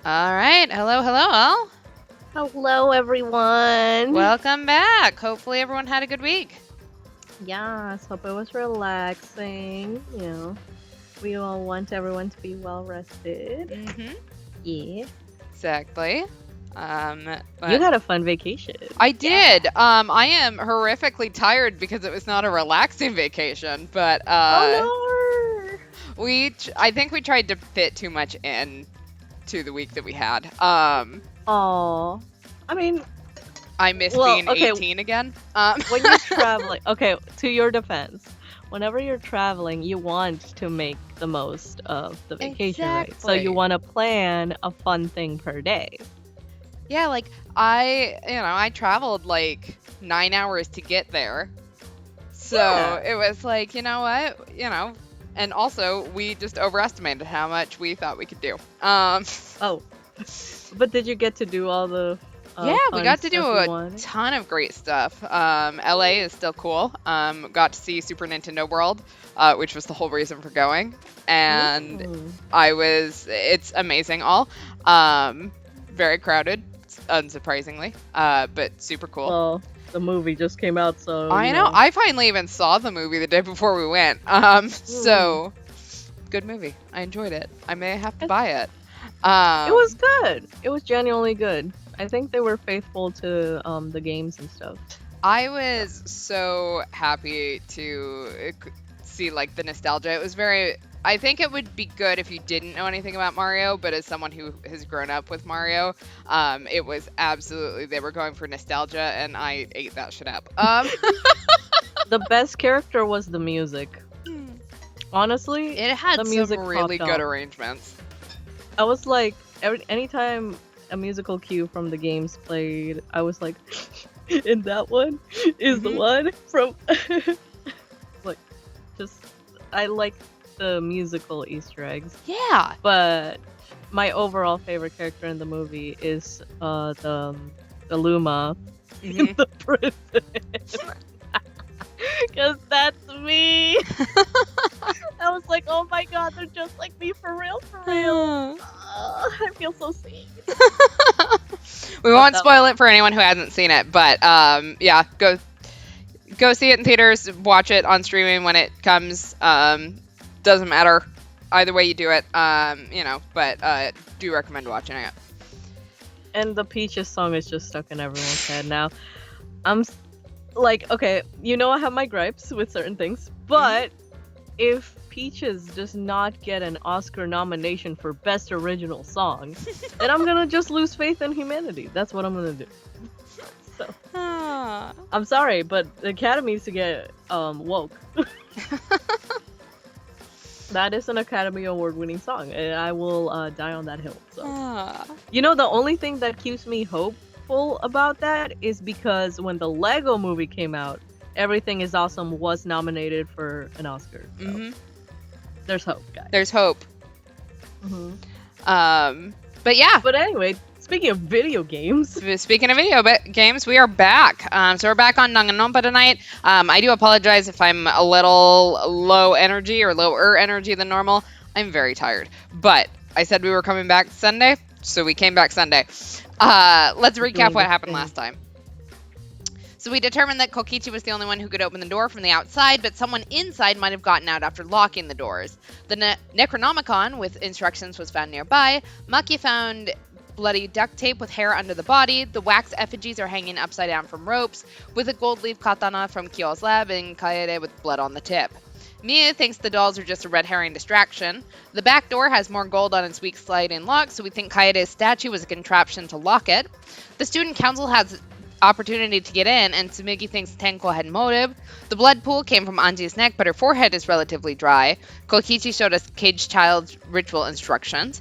All right. Hello, hello, all. Hello, everyone. Welcome back. Hopefully, everyone had a good week. Yes, hope it was relaxing. We all want everyone to be well rested. Mm-hmm. Yeah. Exactly. You had a fun vacation. I did. I am horrifically tired because it was not a relaxing vacation, but Oh I think we tried to fit too much in to the week that we had. no. Oh. I mean, I miss well, being okay. 18 again. When you're traveling, okay, to your defense, whenever you're traveling, you want to make the most of the vacation, right? So Exactly. you want to plan a fun thing per day. Yeah, like I traveled like 9 hours to get there. So Yeah. it was like, you know what? And also we just overestimated how much we thought we could do. Oh, but did you get to do all the Yeah, we fun got to do stuff you a wanted? ton of great stuff. LA is still cool. Got to see Super Nintendo World, which was the whole reason for going. And Ooh. it's amazing all. Very crowded, unsurprisingly, but super cool. Well, the movie just came out, so I know. I finally even saw the movie the day before we went. So good movie. I enjoyed it. I may have to buy it. It was good. It was genuinely good. I think they were faithful to the games and stuff. I was so happy to see like the nostalgia. It was I think it would be good if you didn't know anything about Mario, but as someone who has grown up with Mario, it was absolutely, they were going for nostalgia, and I ate that shit up. The best character was the music. Honestly, It had the music some really popped good off. arrangements. I was like, anytime a musical cue from the games played, I was like, and that one is the one from. Like, just I like the musical Easter eggs. Yeah. But my overall favorite character in the movie is the Luma in the prison. Because that's me. I was like, oh my god, they're just like me for real, for real. I feel so seen. We won't spoil it for anyone who hasn't seen it, but yeah, go see it in theaters, watch it on streaming when it comes. Doesn't matter either way you do it. But do recommend watching it. And the Peaches song is just stuck in everyone's head now. I'm like, okay, I have my gripes with certain things, but if Peaches does not get an Oscar nomination for Best Original Song, then I'm gonna just lose faith in humanity. That's what I'm gonna do. So, I'm sorry, but the Academy needs to get woke. That is an Academy Award-winning song, and I will die on that hill. So, the only thing that keeps me hopeful about that is because when the Lego movie came out, Everything is Awesome was nominated for an Oscar. So there's hope, guys. There's hope. But yeah. But anyway, speaking of video games. Speaking of video games, we are back. So we're back on Danganronpa tonight. I do apologize if I'm a little low energy or lower energy than normal. I'm very tired. But I said we were coming back Sunday, so we came back Sunday. Let's recap what happened last time. So we determined that Kokichi was the only one who could open the door from the outside, but someone inside might have gotten out after locking the doors. The Necronomicon with instructions was found nearby. Maki found bloody duct tape with hair under the body. The wax effigies are hanging upside down from ropes, with a gold leaf katana from Kyo's lab and Kaede with blood on the tip. Mia thinks the dolls are just a red herring distraction. The back door has more gold on its weak sliding lock, so we think Kaede's statue was a contraption to lock it. The student council has opportunity to get in, and Tsumugi thinks Tenko had motive. The blood pool came from Anji's neck, but her forehead is relatively dry. Kokichi showed us caged child's ritual instructions.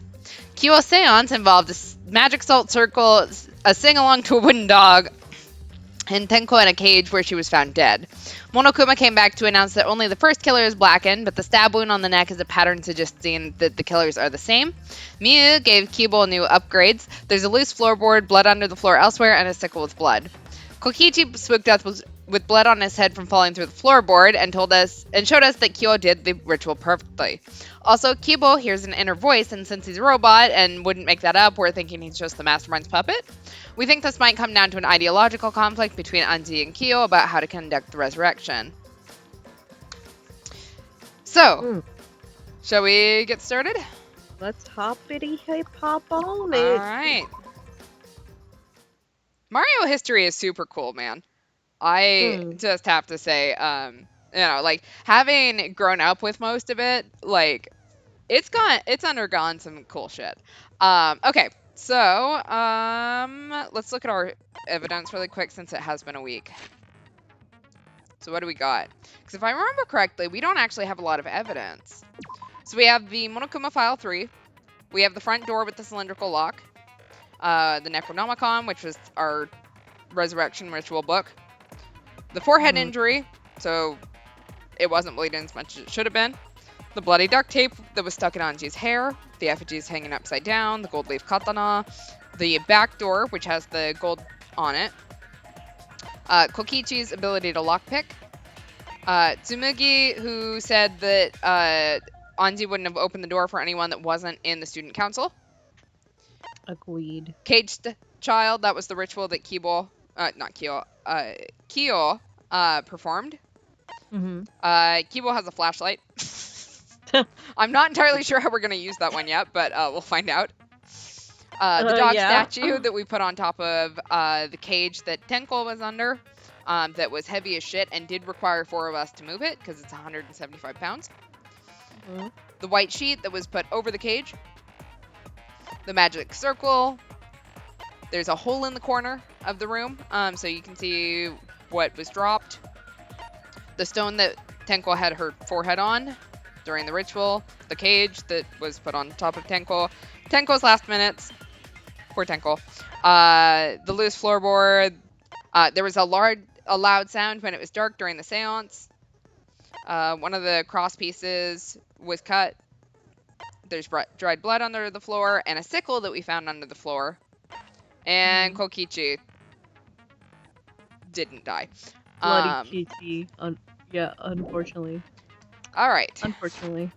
Kyo's seance involved a magic salt circle, a sing-along to a wooden dog, and Tenko in a cage where she was found dead. Monokuma came back to announce that only the first killer is blackened, but the stab wound on the neck is a pattern suggesting that the killers are the same. Miu gave Kibo new upgrades. There's a loose floorboard, blood under the floor elsewhere, and a sickle with blood. Kokichi spoke death with blood on his head from falling through the floorboard, and showed us that Kyo did the ritual perfectly. Also, Kibo hears an inner voice, and since he's a robot and wouldn't make that up, we're thinking he's just the mastermind's puppet. We think this might come down to an ideological conflict between Anji and Kyo about how to conduct the resurrection. So, shall we get started? Let's hoppity hip hop on All it. right. Mario history is super cool, man. I just have to say, like having grown up with most of it, like it's undergone some cool shit. Okay, so let's look at our evidence really quick since it has been a week. So what do we got? Because if I remember correctly, we don't actually have a lot of evidence. So we have the Monokuma File 3. We have the front door with the cylindrical lock. The Necronomicon, which was our resurrection ritual book. The forehead injury, so it wasn't bleeding as much as it should have been. The bloody duct tape that was stuck in Anji's hair. The effigies hanging upside down. The gold leaf katana. The back door, which has the gold on it. Kokichi's ability to lockpick. Tsumugi, who said that Anji wouldn't have opened the door for anyone that wasn't in the student council. Agreed. Caged child, that was the ritual that Kyo performed. Kyo has a flashlight. I'm not entirely sure how we're going to use that one yet, but we'll find out. The dog statue that we put on top of the cage that Tenko was under, that was heavy as shit and did require 4 of us to move it because it's 175 pounds. The white sheet that was put over the cage. The magic circle. There's a hole in the corner of the room, so you can see what was dropped. The stone that Tenko had her forehead on during the ritual. The cage that was put on top of Tenko. Tenko's last minutes. Poor Tenko. The loose floorboard. There was a loud sound when it was dark during the seance. One of the cross pieces was cut. There's dried blood under the floor, and a sickle that we found under the floor. And Kokichi didn't die. Bloody Kichi. Yeah, unfortunately. All right. Unfortunately.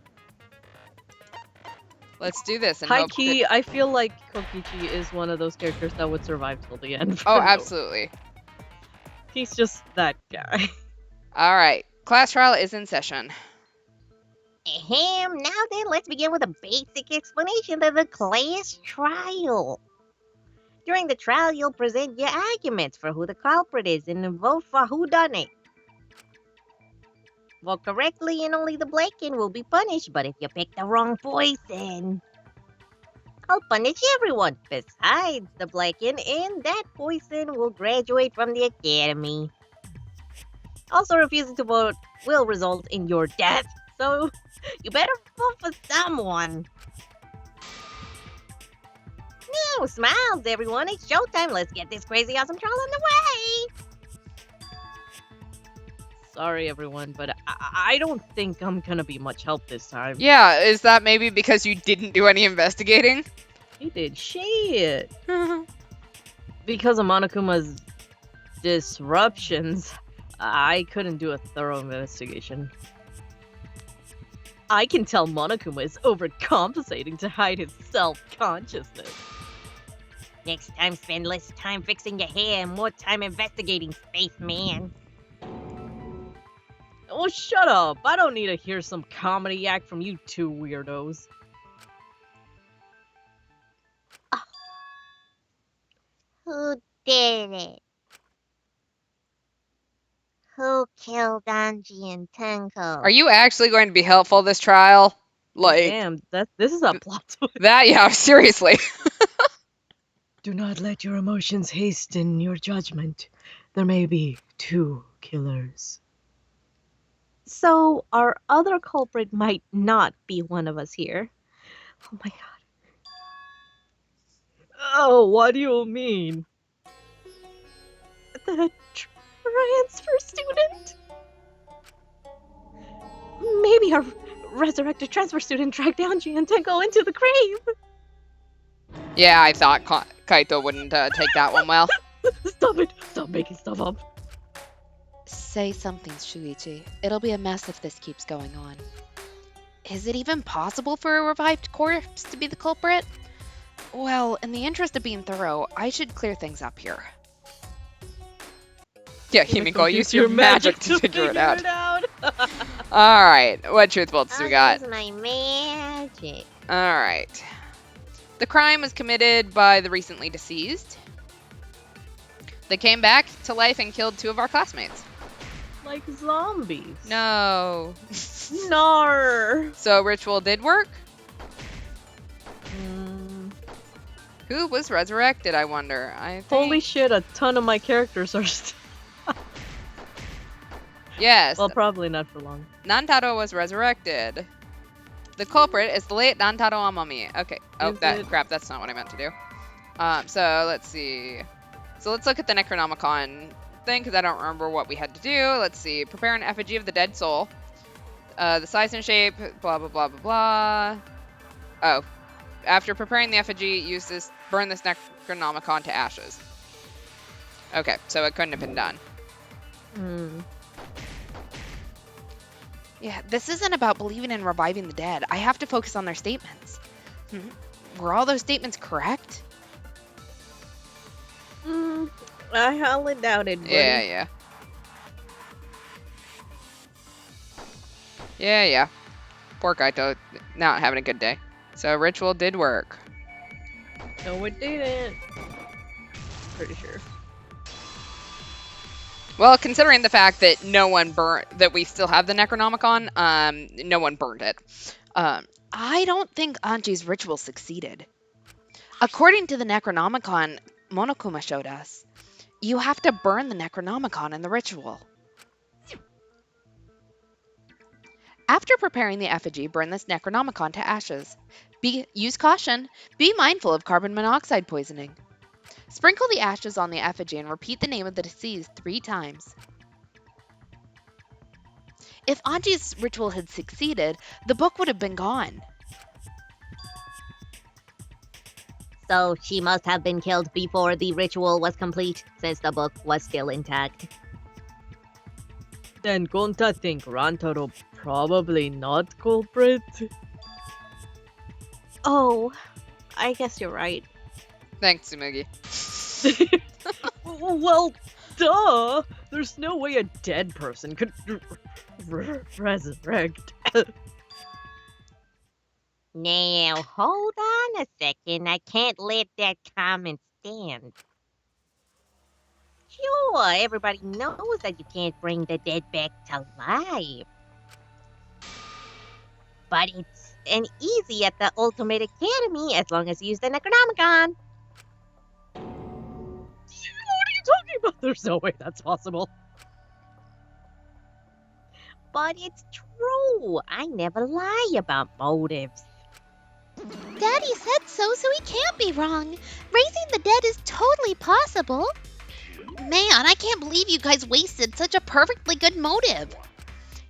Let's do this. And High key, I feel like Kokichi is one of those characters that would survive till the end. Oh, absolutely. He's just that guy. All right. Class trial is in session. Ahem, now then, let's begin with a basic explanation of the class trial. During the trial, you'll present your arguments for who the culprit is and vote for who done it. Vote correctly and only the Blacken will be punished, but if you pick the wrong poison, I'll punish everyone besides the Blacken, and that poison will graduate from the academy. Also, refusing to vote will result in your death, so you better vote for someone. Now, smiles, everyone. It's showtime. Let's get this crazy awesome trial on the way. Sorry, everyone, but I don't think I'm gonna be much help this time. Yeah, is that maybe because you didn't do any investigating? He did shit. Because of Monokuma's disruptions, I couldn't do a thorough investigation. I can tell Monokuma is overcompensating to hide his self-consciousness. Next time, spend less time fixing your hair and more time investigating, spaceman. Oh, shut up! I don't need to hear some comedy act from you two weirdos. Who did it? Who killed Anji and Tenko? Are you actually going to be helpful this trial? Like, Damn, this is a plot twist. that? Yeah, seriously. Do not let your emotions hasten your judgment. There may be 2 killers. So, our other culprit might not be one of us here. Oh my god. Oh, what do you mean? The transfer student? Maybe a resurrected transfer student dragged Anji and Tenko into the grave. Yeah, I thought Kaito wouldn't take that one well. Stop it! Stop making stuff up. Say something, Shuichi. It'll be a mess if this keeps going on. Is it even possible for a revived corpse to be the culprit? Well, in the interest of being thorough, I should clear things up here. Yeah, Himiko, use your magic to figure it out. Alright, what truth bolts do we got? Use my magic. Alright. The crime was committed by the recently deceased. They came back to life and killed 2 of our classmates. Like zombies. No. No. So ritual did work? Who was resurrected, I wonder? Holy shit, a ton of my characters are Yes. well, probably not for long. Nantaro was resurrected. The culprit is the late Nantaro Amami. Okay. Oh, crap. That's not what I meant to do. So let's see. So let's look at the Necronomicon thing, because I don't remember what we had to do. Let's see. Prepare an effigy of the dead soul. The size and shape, blah, blah, blah, blah, blah. Oh. After preparing the effigy, burn this Necronomicon to ashes. Okay, so it couldn't have been done. Yeah, this isn't about believing in reviving the dead. I have to focus on their statements. Were all those statements correct? I highly doubt it, buddy. Yeah. Yeah. Poor Kaito, not having a good day. So ritual did work. No, it didn't. Pretty sure. Well, considering the fact that that we still have the Necronomicon, no one burned it. I don't think Anji's ritual succeeded. According to the Necronomicon Monokuma showed us, you have to burn the Necronomicon in the ritual. After preparing the effigy, burn this Necronomicon to ashes. Use caution. Be mindful of carbon monoxide poisoning. Sprinkle the ashes on the effigy and repeat the name of the deceased 3 times. If Anji's ritual had succeeded, the book would have been gone. So she must have been killed before the ritual was complete, since the book was still intact. Then Gonta think Rantaro probably not culprit? Oh, I guess you're right. Thanks, Tsumugi. Well, duh! There's no way a dead person could resurrect. Now, hold on a second. I can't let that comment stand. Sure, everybody knows that you can't bring the dead back to life. But it's an easy at the Ultimate Academy as long as you use the Necronomicon. What are you talking about? There's no way that's possible. But it's true. I never lie about motives. Daddy said so he can't be wrong. Raising the dead is totally possible. Man, I can't believe you guys wasted such a perfectly good motive.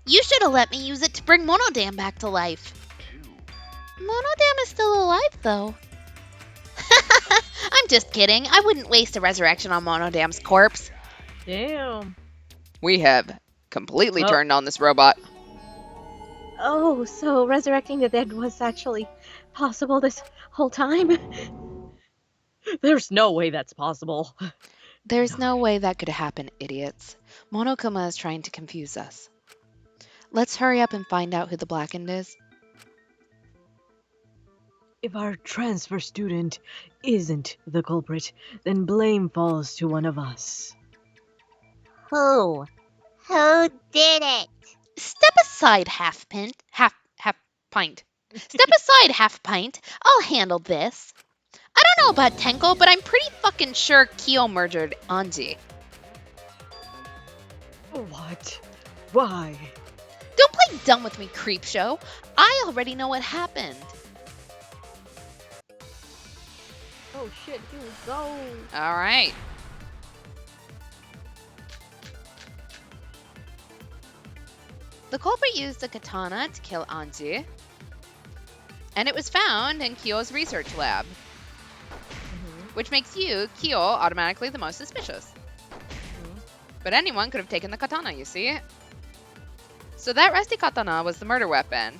You should have let me use it to bring Monodam back to life. Monodam is still alive, though. I'm just kidding. I wouldn't waste a resurrection on Monodam's corpse. Damn. We have completely turned on this robot. Oh, so resurrecting the dead was actually possible this whole time? There's no way that's possible. There's no way that could happen, idiots. Monokuma is trying to confuse us. Let's hurry up and find out who the Blackened is. If our transfer student isn't the culprit, then blame falls to one of us. Who? Who did it? Step aside, half pint. Step aside, half pint. I'll handle this. I don't know about Tenko, but I'm pretty fucking sure Kyo murdered Anji. What? Why? Don't play dumb with me, Creepshow. I already know what happened. Oh shit, here we go. All right. The culprit used a katana to kill Anji, and it was found in Kyo's research lab, which makes you, Kyo, automatically the most suspicious. But anyone could have taken the katana, you see? So that rusty katana was the murder weapon.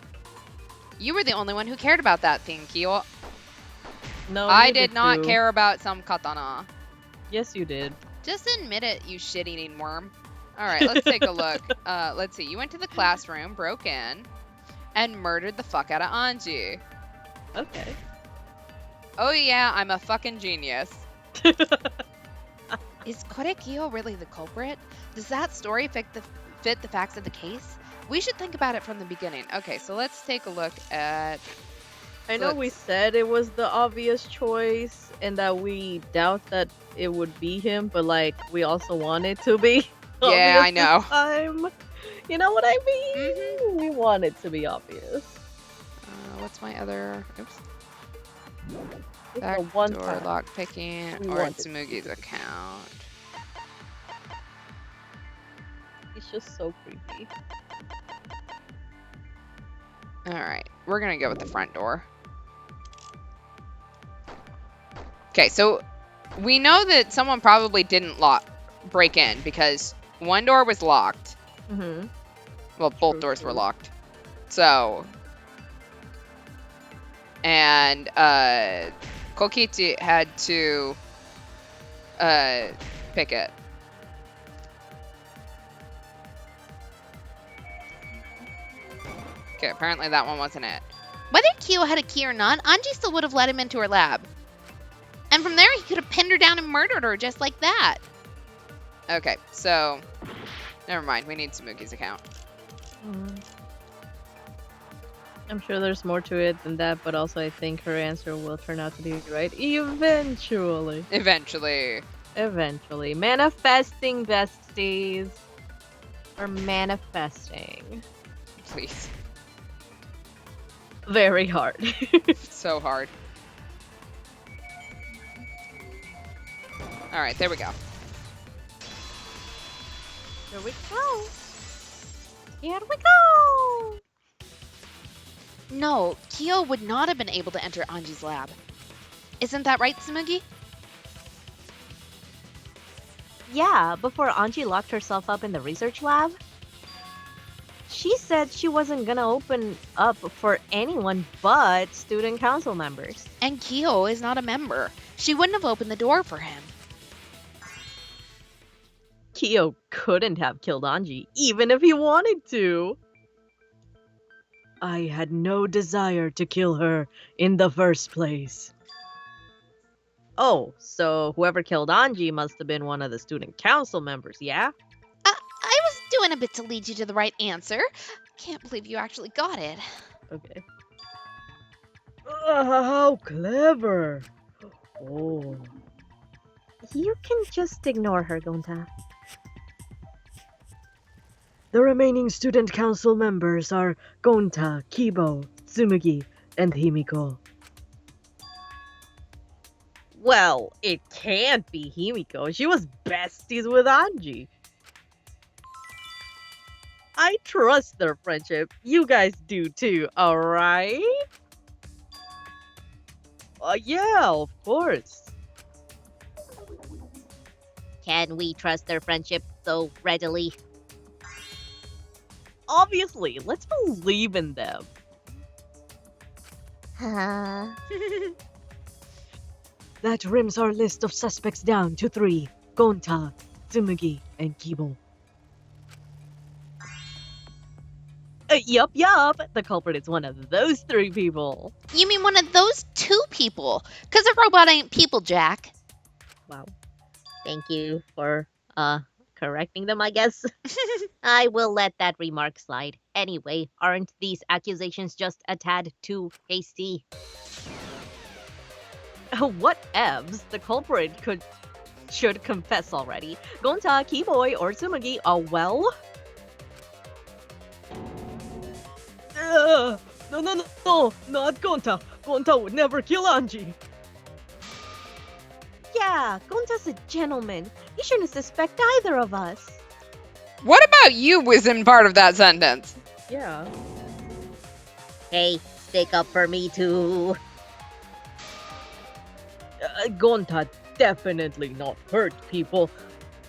You were the only one who cared about that thing, Kyo. No, I you did not too. care about some katana. Yes, you did. Just admit it, you shit-eating worm. All right, let's take a look. Let's see. You went to the classroom, broke in, and murdered the fuck out of Anji. Okay. Oh yeah, I'm a fucking genius. Is Korekio really the culprit? Does that story fit the facts of the case? We should think about it from the beginning. Okay, so let's take a look at... I know we said it was the obvious choice and that we doubt that it would be him, but like we also want it to be. Yeah, I obvious know. this time. You know what I mean? Mm-hmm. We want it to be obvious. What's my other... Oops. It's a Backdoor one-time. lockpicking We or want it. Tsumugi's account. It's just so creepy. Alright, we're gonna go with the front door. Okay, so we know that someone probably didn't break in because one door was locked. Mm-hmm. Well, both True, doors were true. locked. So, and Kokichi had to pick it. Okay, apparently that one wasn't it. Whether Kyo had a key or not, Anji still would have let him into her lab. And from there, he could have pinned her down and murdered her just like that. Okay, so never mind. We need Tsumugi's account. I'm sure there's more to it than that, but also I think her answer will turn out to be right eventually. Eventually. Eventually. Manifesting, besties. We're manifesting. Please. Very hard. So hard. Alright, there we go. Here we go. Here we go. No, Kyo would not have been able to enter Anji's lab. Isn't that right, Tsumugi? Yeah, before Anji locked herself up in the research lab. She said she wasn't gonna open up for anyone but student council members. And Kyo is not a member. She wouldn't have opened the door for him. Kyo couldn't have killed Anji, even if he wanted to. I had no desire to kill her in the first place. Oh, so whoever killed Anji must have been one of the student council members, yeah? I was doing a bit to lead you to the right answer. Can't believe you actually got it. Okay. How clever! Oh. You can just ignore her, Gonta. The remaining student council members are Gonta, Kibo, Tsumugi, and Himiko. Well, it can't be Himiko. She was besties with Anji. I trust their friendship. You guys do too, alright? Yeah, of course. Can we trust their friendship so readily? Obviously, let's believe in them. Huh? That rims our list of suspects down to 3. Gonta, Tsumugi, and Kibo. Yup. The culprit is one of those 3 people. You mean one of those 2 people? Because a robot ain't people, Jack. Wow. Thank you for, correcting them, I guess. I will let that remark slide. Anyway, aren't these accusations just a tad too hasty? What evs? The culprit should confess already. Gonta, Kiboy, or Tsumugi, well? No, not Gonta. Gonta would never kill Anji. Yeah, Gonta's a gentleman. He shouldn't suspect either of us. What about you wasn't part of that sentence? Yeah. Hey, stick up for me too. Gonta definitely not hurt people.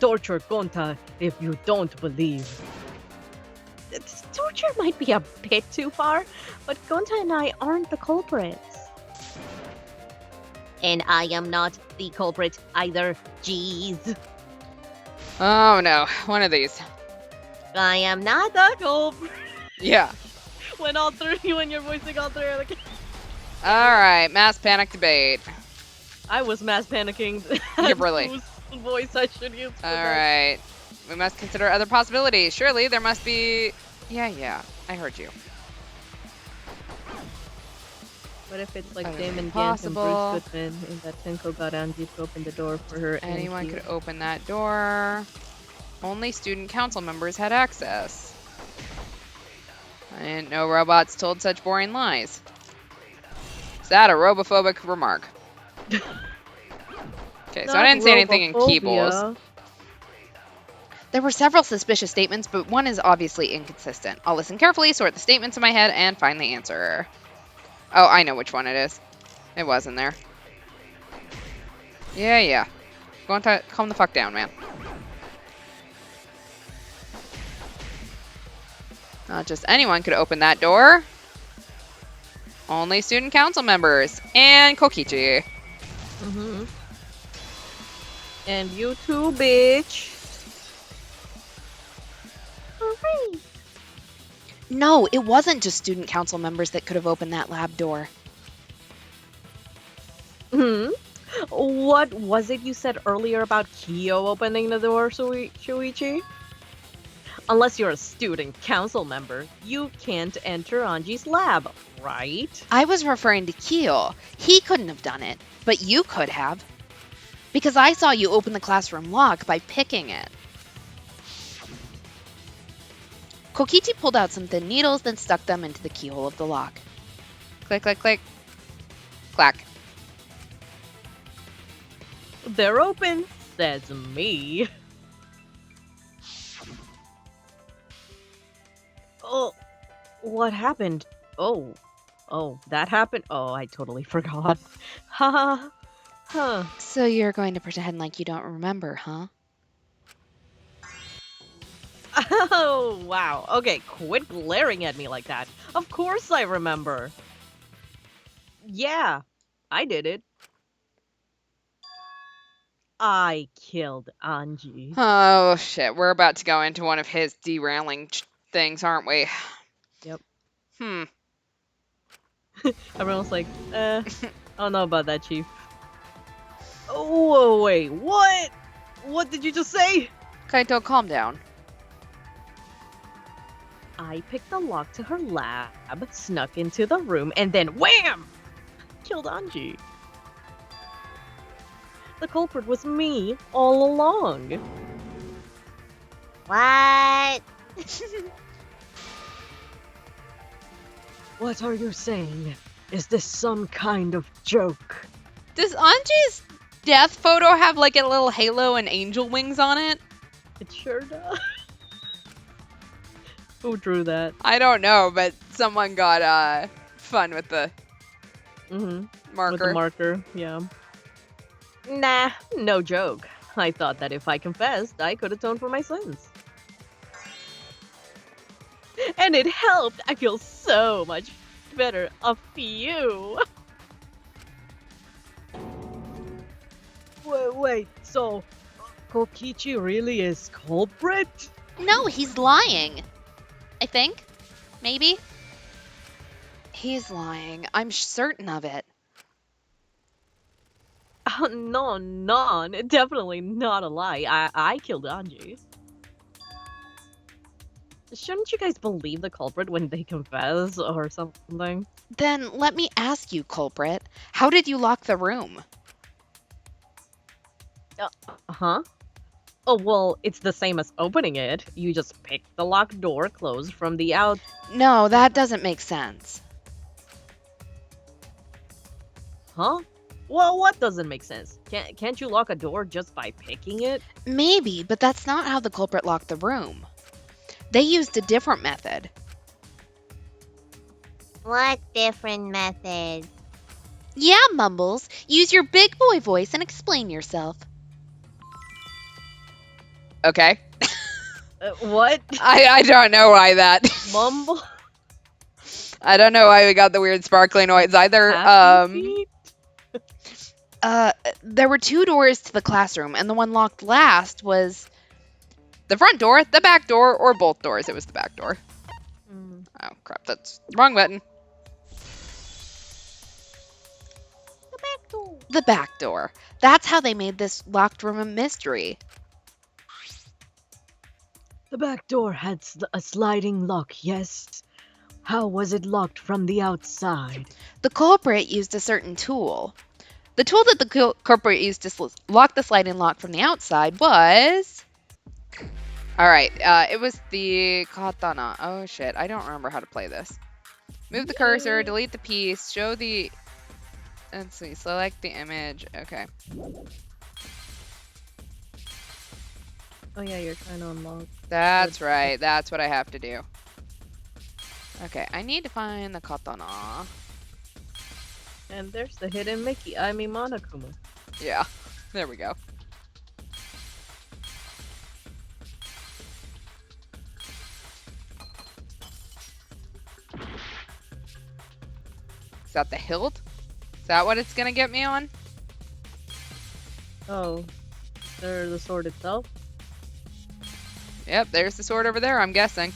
torture Gonta if you don't believe. This torture might be a bit too far, but Gonta and I aren't the culprits. And I am not the culprit either. Jeez. Oh no, one of these. I am not the culprit. Yeah. When you're voicing all three of the Alright, mass panic debate. I was mass panicking. Yeah, really. Whose voice I should use for that. Alright. We must consider other possibilities. Surely there must be... Yeah, I heard you. What if it's like That would Damon be Gant and possible. Bruce Goodman and that Tenko got Angie to open the door for her? and Anyone he- could open that door. Only student council members had access. I didn't know robots told such boring lies. Is that a robophobic remark? Okay, so I Not didn't say anything in keyboards. robophobia. There were several suspicious statements, but one is obviously inconsistent. I'll listen carefully, sort the statements in my head, and find the answer. Oh, I know which one it is. It was in there. Yeah. Going to calm the fuck down, man. Not just anyone could open that door. Only student council members. And Kokichi. Mm-hmm. And you too, bitch. Hooray. No, it wasn't just student council members that could have opened that lab door. Hmm. What was it you said earlier about Kyo opening the door, Shuichi? Unless you're a student council member, you can't enter Anji's lab, right? I was referring to Keel. He couldn't have done it, but you could have. Because I saw you open the classroom lock by picking it. Kokichi pulled out some thin needles, then stuck them into the keyhole of the lock. Click, click, click. Clack. They're open, says me. Oh, what happened? Oh, that happened? Oh, I totally forgot. Ha huh. So you're going to pretend like you don't remember, huh? Oh, wow. Okay, quit glaring at me like that. Of course I remember. Yeah, I did it. I killed Anji. Oh, shit. We're about to go into one of his derailing things, aren't we? Yep. Everyone's like, I don't know about that, Chief. Oh, wait, what? What did you just say? Kaito, calm down. I picked the lock to her lab, snuck into the room, and then wham! Killed Anji. The culprit was me all along. What? What are you saying? Is this some kind of joke? Does Anji's death photo have like a little halo and angel wings on it? It sure does. Who drew that? I don't know, but someone got fun with the marker. With the marker, yeah. Nah, no joke. I thought that if I confessed, I could atone for my sins. And it helped. I feel so much better. A few. Wait, so Kokichi really is culprit? No, he's lying. I think. Maybe. He's lying. I'm certain of it. No, definitely not a lie. I killed Anji. Shouldn't you guys believe the culprit when they confess or something? Then let me ask you, culprit. How did you lock the room? Huh? Oh, well, it's the same as opening it. You just pick the locked door closed from the out. No, that doesn't make sense. Huh? Well, what doesn't make sense? Can't you lock a door just by picking it? Maybe, but that's not how the culprit locked the room. They used a different method. What different method? Yeah, Mumbles. Use your big boy voice and explain yourself. Okay. What? I don't know why that. Mumble? I don't know why we got the weird sparkly noise either. Happy feet? There were 2 doors to the classroom, and the one locked last was the front door, the back door, or both doors. It was the back door. Mm. Oh, crap. That's wrong button. The back door. The back door. That's how they made this locked room a mystery. The back door had a sliding lock, yes. How was it locked from the outside? The culprit used a certain tool. The tool that the culprit used to lock the sliding lock from the outside was... All right. It was the katana. Oh, shit. I don't remember how to play this. Move the cursor, delete the piece, show the... Let's see. Select the image. Okay. Oh yeah, you're trying to unlock. That's right. That's what I have to do. Okay. I need to find the katana. And there's the hidden Mickey. I mean Monokuma. Yeah. There we go. Is that the hilt? Is that what it's gonna get me on? Oh. There's the sword itself? Yep, there's the sword over there, I'm guessing.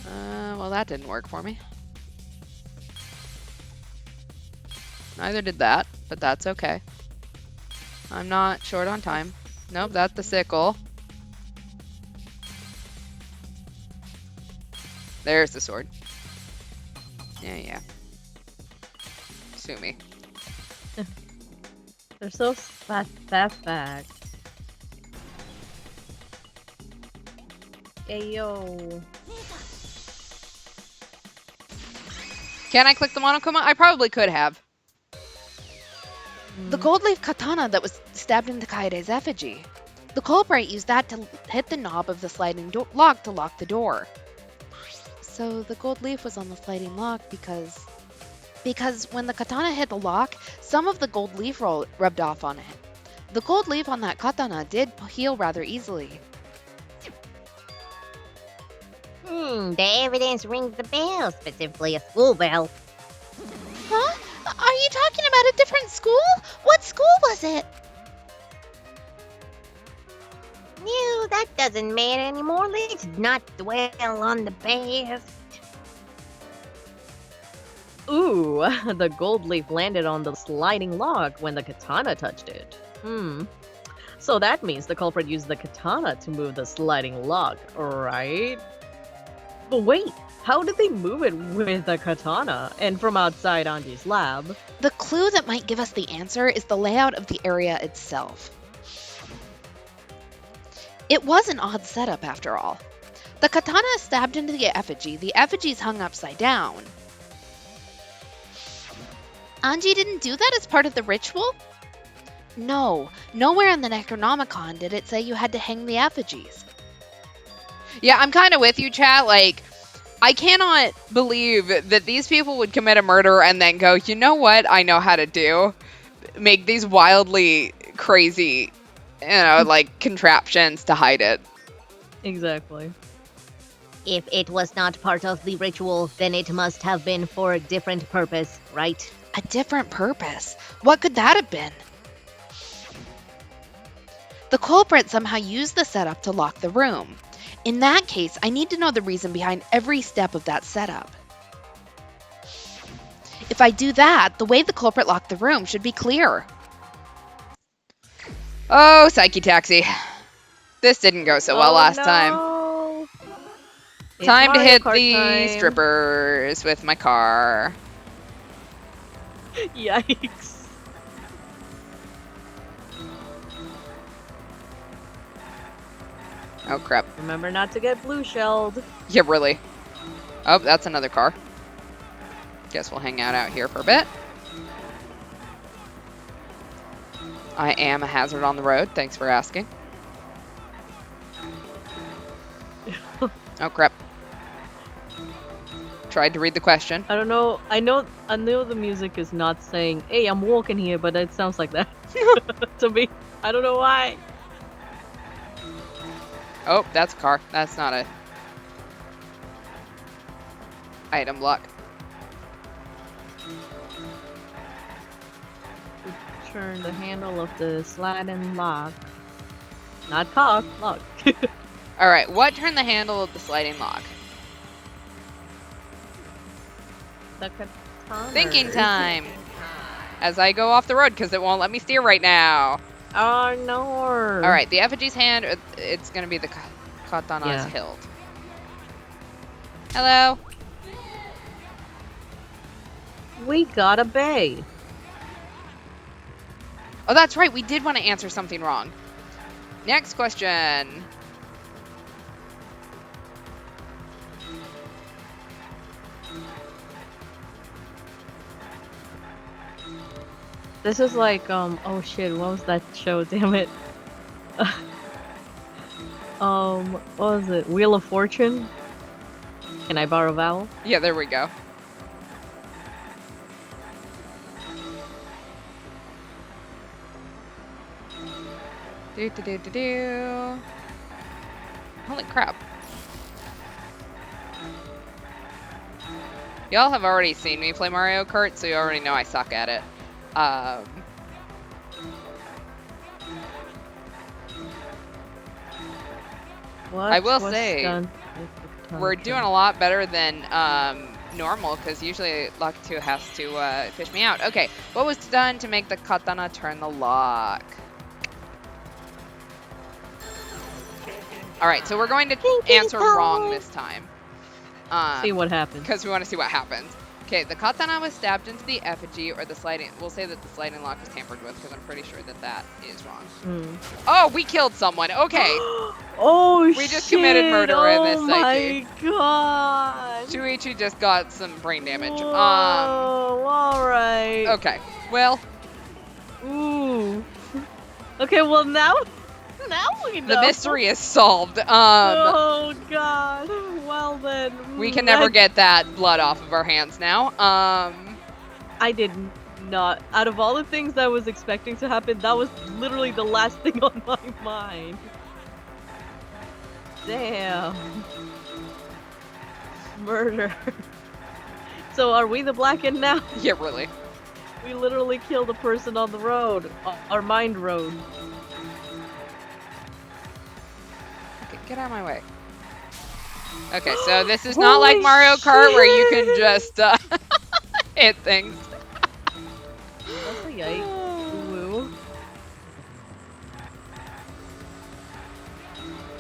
Well, that didn't work for me. Neither did that, but that's okay. I'm not short on time. Nope, that's the sickle. There's the sword. Yeah. Sue me. They're so fast. Hey yo. Can I click the monokuma? I probably could have. The gold leaf katana that was stabbed into Kaede's effigy. The culprit used that to hit the knob of the sliding lock to lock the door. So the gold leaf was on the sliding lock because when the katana hit the lock, some of the gold leaf rubbed off on it. The gold leaf on that katana did heal rather easily. The evidence rings the bell, specifically a school bell. Huh? Are you talking about a different school? What school was it? No, that doesn't matter anymore. Let's not dwell on the past. Ooh, the gold leaf landed on the sliding lock when the katana touched it. So that means the culprit used the katana to move the sliding lock, right? But wait, how did they move it with the katana and from outside Anji's lab? The clue that might give us the answer is the layout of the area itself. It was an odd setup after all. The katana is stabbed into the effigy is hung upside down. Anji didn't do that as part of the ritual? No, nowhere in the Necronomicon did it say you had to hang the effigies. Yeah, I'm kind of with you, chat. Like, I cannot believe that these people would commit a murder and then go, you know what I know how to do? Make these wildly crazy, like, contraptions to hide it. Exactly. If it was not part of the ritual, then it must have been for a different purpose, right? A different purpose? What could that have been? The culprit somehow used the setup to lock the room. In that case, I need to know the reason behind every step of that setup. If I do that, the way the culprit locked the room should be clear. Oh, Psyche Taxi. This didn't go so well last time. No. It's Time to Mario hit Kart the time. strippers with my car. Yikes. Oh, crap. Remember not to get blue shelled. Yeah, really. Oh, that's another car. Guess we'll hang out here for a bit. I am a hazard on the road. Thanks for asking. Oh, crap. Tried to read the question. I don't know. I know the music is not saying, "Hey, I'm walking here," but it sounds like that to me. I don't know why. Oh, that's a car. That's not a item lock. Turn the handle of the sliding lock. Not cock, lock. All right, what turned the handle of the sliding lock? The katana. Thinking time. As I go off the road because it won't let me steer right now. Oh no. All right, the effigy's hand. It's gonna be the katana's Yeah. hilt. Hello. We got a bay. Oh, that's right. We did want to answer something wrong. Next question. This is like oh shit, what was that show? Damn it. What was it? Wheel of Fortune? Can I borrow a vowel? Yeah, there we go. Do. Holy crap. Y'all have already seen me play Mario Kart, so you already know I suck at it. I will What's say, done with the katana we're kill? doing a lot better than normal, because usually Lock 2 has to fish me out. Okay, what was done to make the katana turn the lock? Alright, so we're going to Thinking answer wrong time. this time. See what happens. Because we want to see what happens. Okay, the katana was stabbed into the effigy, or the sliding... We'll say that the sliding lock was tampered with, because I'm pretty sure that that is wrong. Oh, we killed someone. Okay. Oh We shit! just committed murder in this Oh psyche. my god! Shuichi just got some brain damage. Whoa, alright. Okay. Well, Ooh. Okay, well now we know. the mystery is solved. Oh god. Well then. We can never get that blood off of our hands now. I did not. Out of all the things I was expecting to happen, that was literally the last thing on my mind. Damn. Murder. So are we the Blackened now? Yeah, really. We literally killed a person on the road. Our mind road. Okay, get out of my way. Okay, so this is not like Holy Mario Kart where you can shit! just hit things. That's a yike. Woo.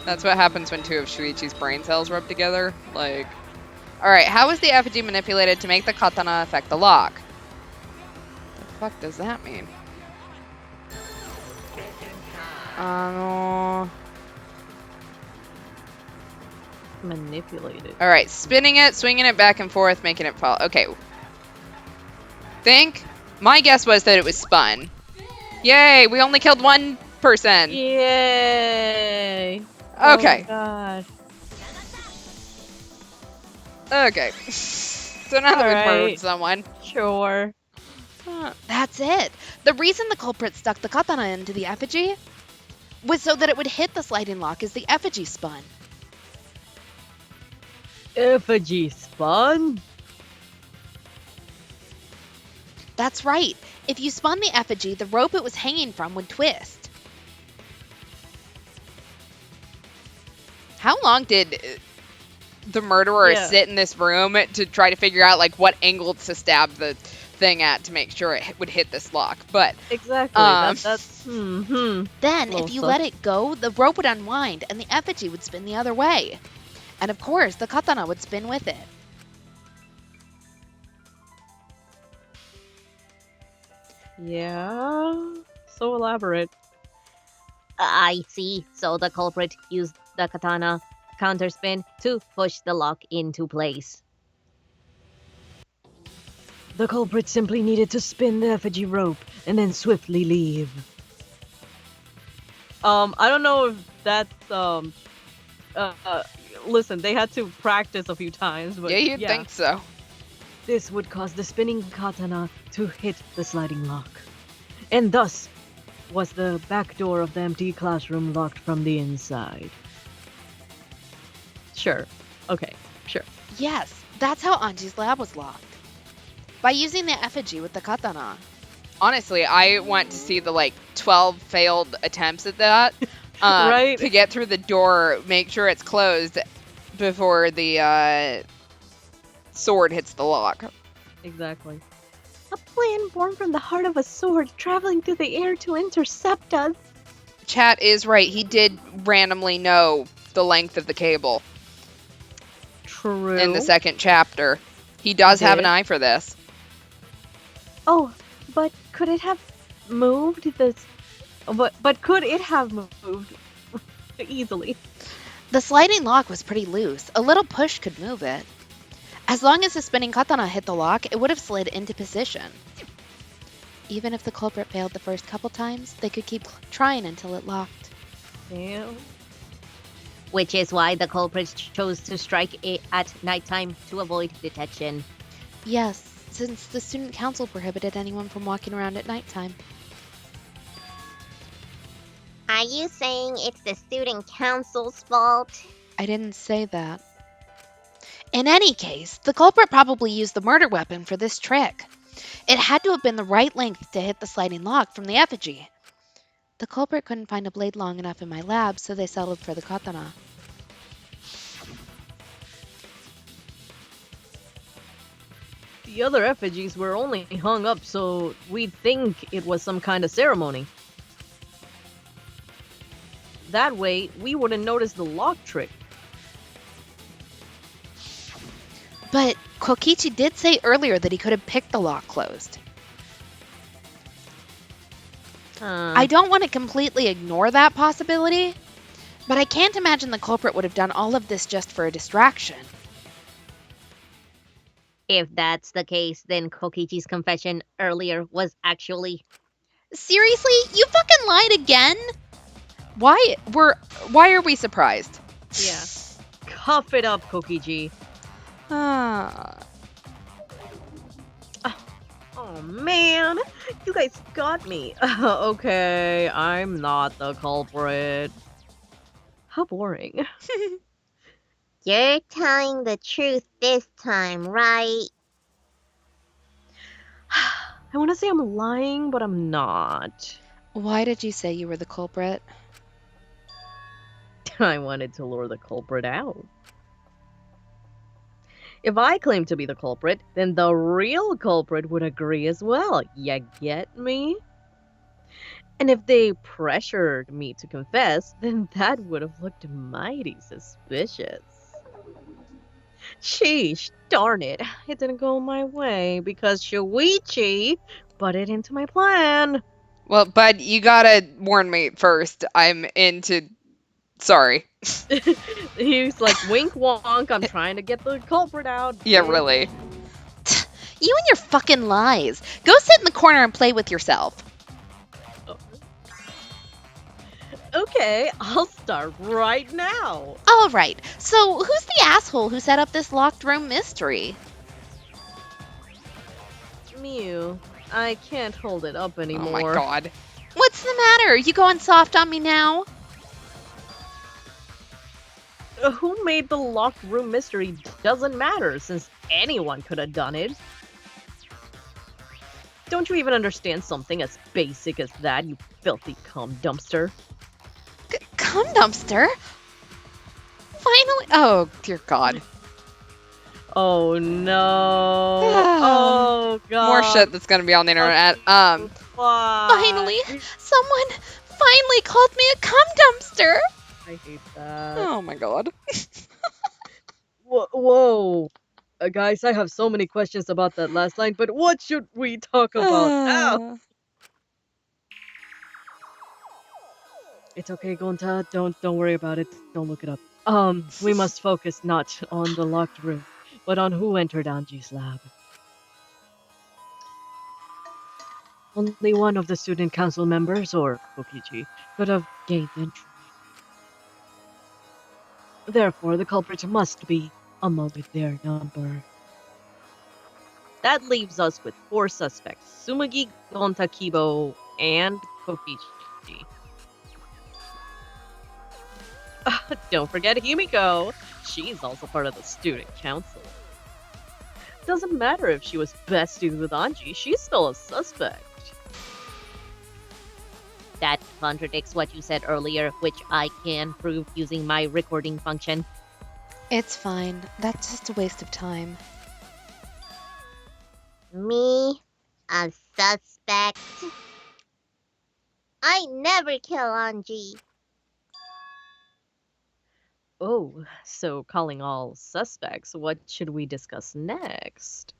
That's what happens when two of Shuichi's brain cells rub together. Like, alright, how was the effigy manipulated to make the katana affect the lock? What the fuck does that mean? Manipulated. Alright, spinning it, swinging it back and forth, making it fall. Okay. My guess was that it was spun. Yay, we only killed one person. Yay! Okay. Oh god. Okay. So now that we've murdered Alright. someone. Sure. That's it. The reason the culprit stuck the katana into the effigy was so that it would hit the sliding lock as the effigy spun. Effigy spun? That's right. If you spun the effigy, the rope it was hanging from would twist. How long did the murderer Yeah. sit in this room to try to figure out like what angle to stab the thing at to make sure it would hit this lock? But Exactly. That's Then, Little if you sus. let it go, the rope would unwind and the effigy would spin the other way. And of course, the katana would spin with it. yeah. So elaborate. I see. So the culprit used the katana counterspin to push the lock into place. The culprit simply needed to spin the effigy rope and then swiftly leave. I don't know if that's listen, they had to practice a few times, but yeah, you'd think so. this would cause the spinning katana to hit the sliding lock. And thus was the back door of the empty classroom locked from the inside. Sure. Okay, sure. Yes, that's how Anji's lab was locked. By using the effigy with the katana. Honestly, I want to see the 12 failed attempts at that. Right? To get through the door, make sure it's closed before the sword hits the lock. Exactly. A plan born from the heart of a sword traveling through the air to intercept us. Chat is right. He did randomly know the length of the cable True. in the second chapter. He does have an Did. eye for this. Oh, but could it have moved this? But could it have moved easily? The sliding lock was pretty loose. A little push could move it. As long as the spinning katana hit the lock, it would have slid into position. Even if the culprit failed the first couple times, they could keep trying until it locked. Damn. Which is why the culprits chose to strike it at nighttime to avoid detection. Yes, since the student council prohibited anyone from walking around at nighttime. Are you saying it's the student council's fault? I didn't say that. In any case, the culprit probably used the murder weapon for this trick. It had to have been the right length to hit the sliding lock from the effigy. The culprit couldn't find a blade long enough in my lab, so they settled for the katana. The other effigies were only hung up so we'd think it was some kind of ceremony. That way, we wouldn't notice the lock trick. But Kokichi did say earlier that he could have picked the lock closed. I don't want to completely ignore that possibility, but I can't imagine the culprit would have done all of this just for a distraction. If that's the case, then Kokichi's confession earlier was actually... Seriously? You fucking lied again? Why are we surprised? Yeah. Cuff it up, Kokiji. Ah. Oh man, you guys got me. Okay, I'm not the culprit. How boring. You're telling the truth this time, right? I want to say I'm lying, but I'm not. Why did you say you were the culprit? I wanted to lure the culprit out. If I claim to be the culprit, then the real culprit would agree as well. You get me? And if they pressured me to confess, then that would have looked mighty suspicious. Sheesh, darn it. It didn't go my way because Shuichi butted into my plan. Well, bud, you gotta warn me first. I'm into... Sorry. He's like, wink wonk, I'm trying to get the culprit out. Yeah, really. You and your fucking lies. Go sit in the corner and play with yourself. Okay, I'll start right now. All right, so who's the asshole who set up this locked room mystery? Mew, I can't hold it up anymore. Oh my god. What's the matter? You going soft on me now? Who made the locked room mystery doesn't matter, since anyone could have done it. Don't you even understand something as basic as that, you filthy cum dumpster? Cum dumpster? Finally. Oh, dear god. Oh no. Oh god. More shit that's gonna be on the internet. Finally. Someone finally called me a cum dumpster. I hate that. Oh my god. Whoa. Guys, I have so many questions about that last line, but what should we talk about now? It's okay, Gonta. Don't worry about it. Don't look it up. We must focus not on the locked room, but on who entered Anji's lab. Only one of the student council members, or Kokichi, could have gained entry. Therefore, the culprit must be among their number. That leaves us with 4 suspects: Sumagi, Gonta, Kibo, and Kokichi. Don't forget Himiko. she's also part of the student council. Doesn't matter if she was besties with Anji, she's still a suspect. That contradicts what you said earlier, which I can prove using my recording function. It's fine. That's just a waste of time. Me, a suspect. I never kill Anji. Oh, so calling all suspects, what should we discuss next?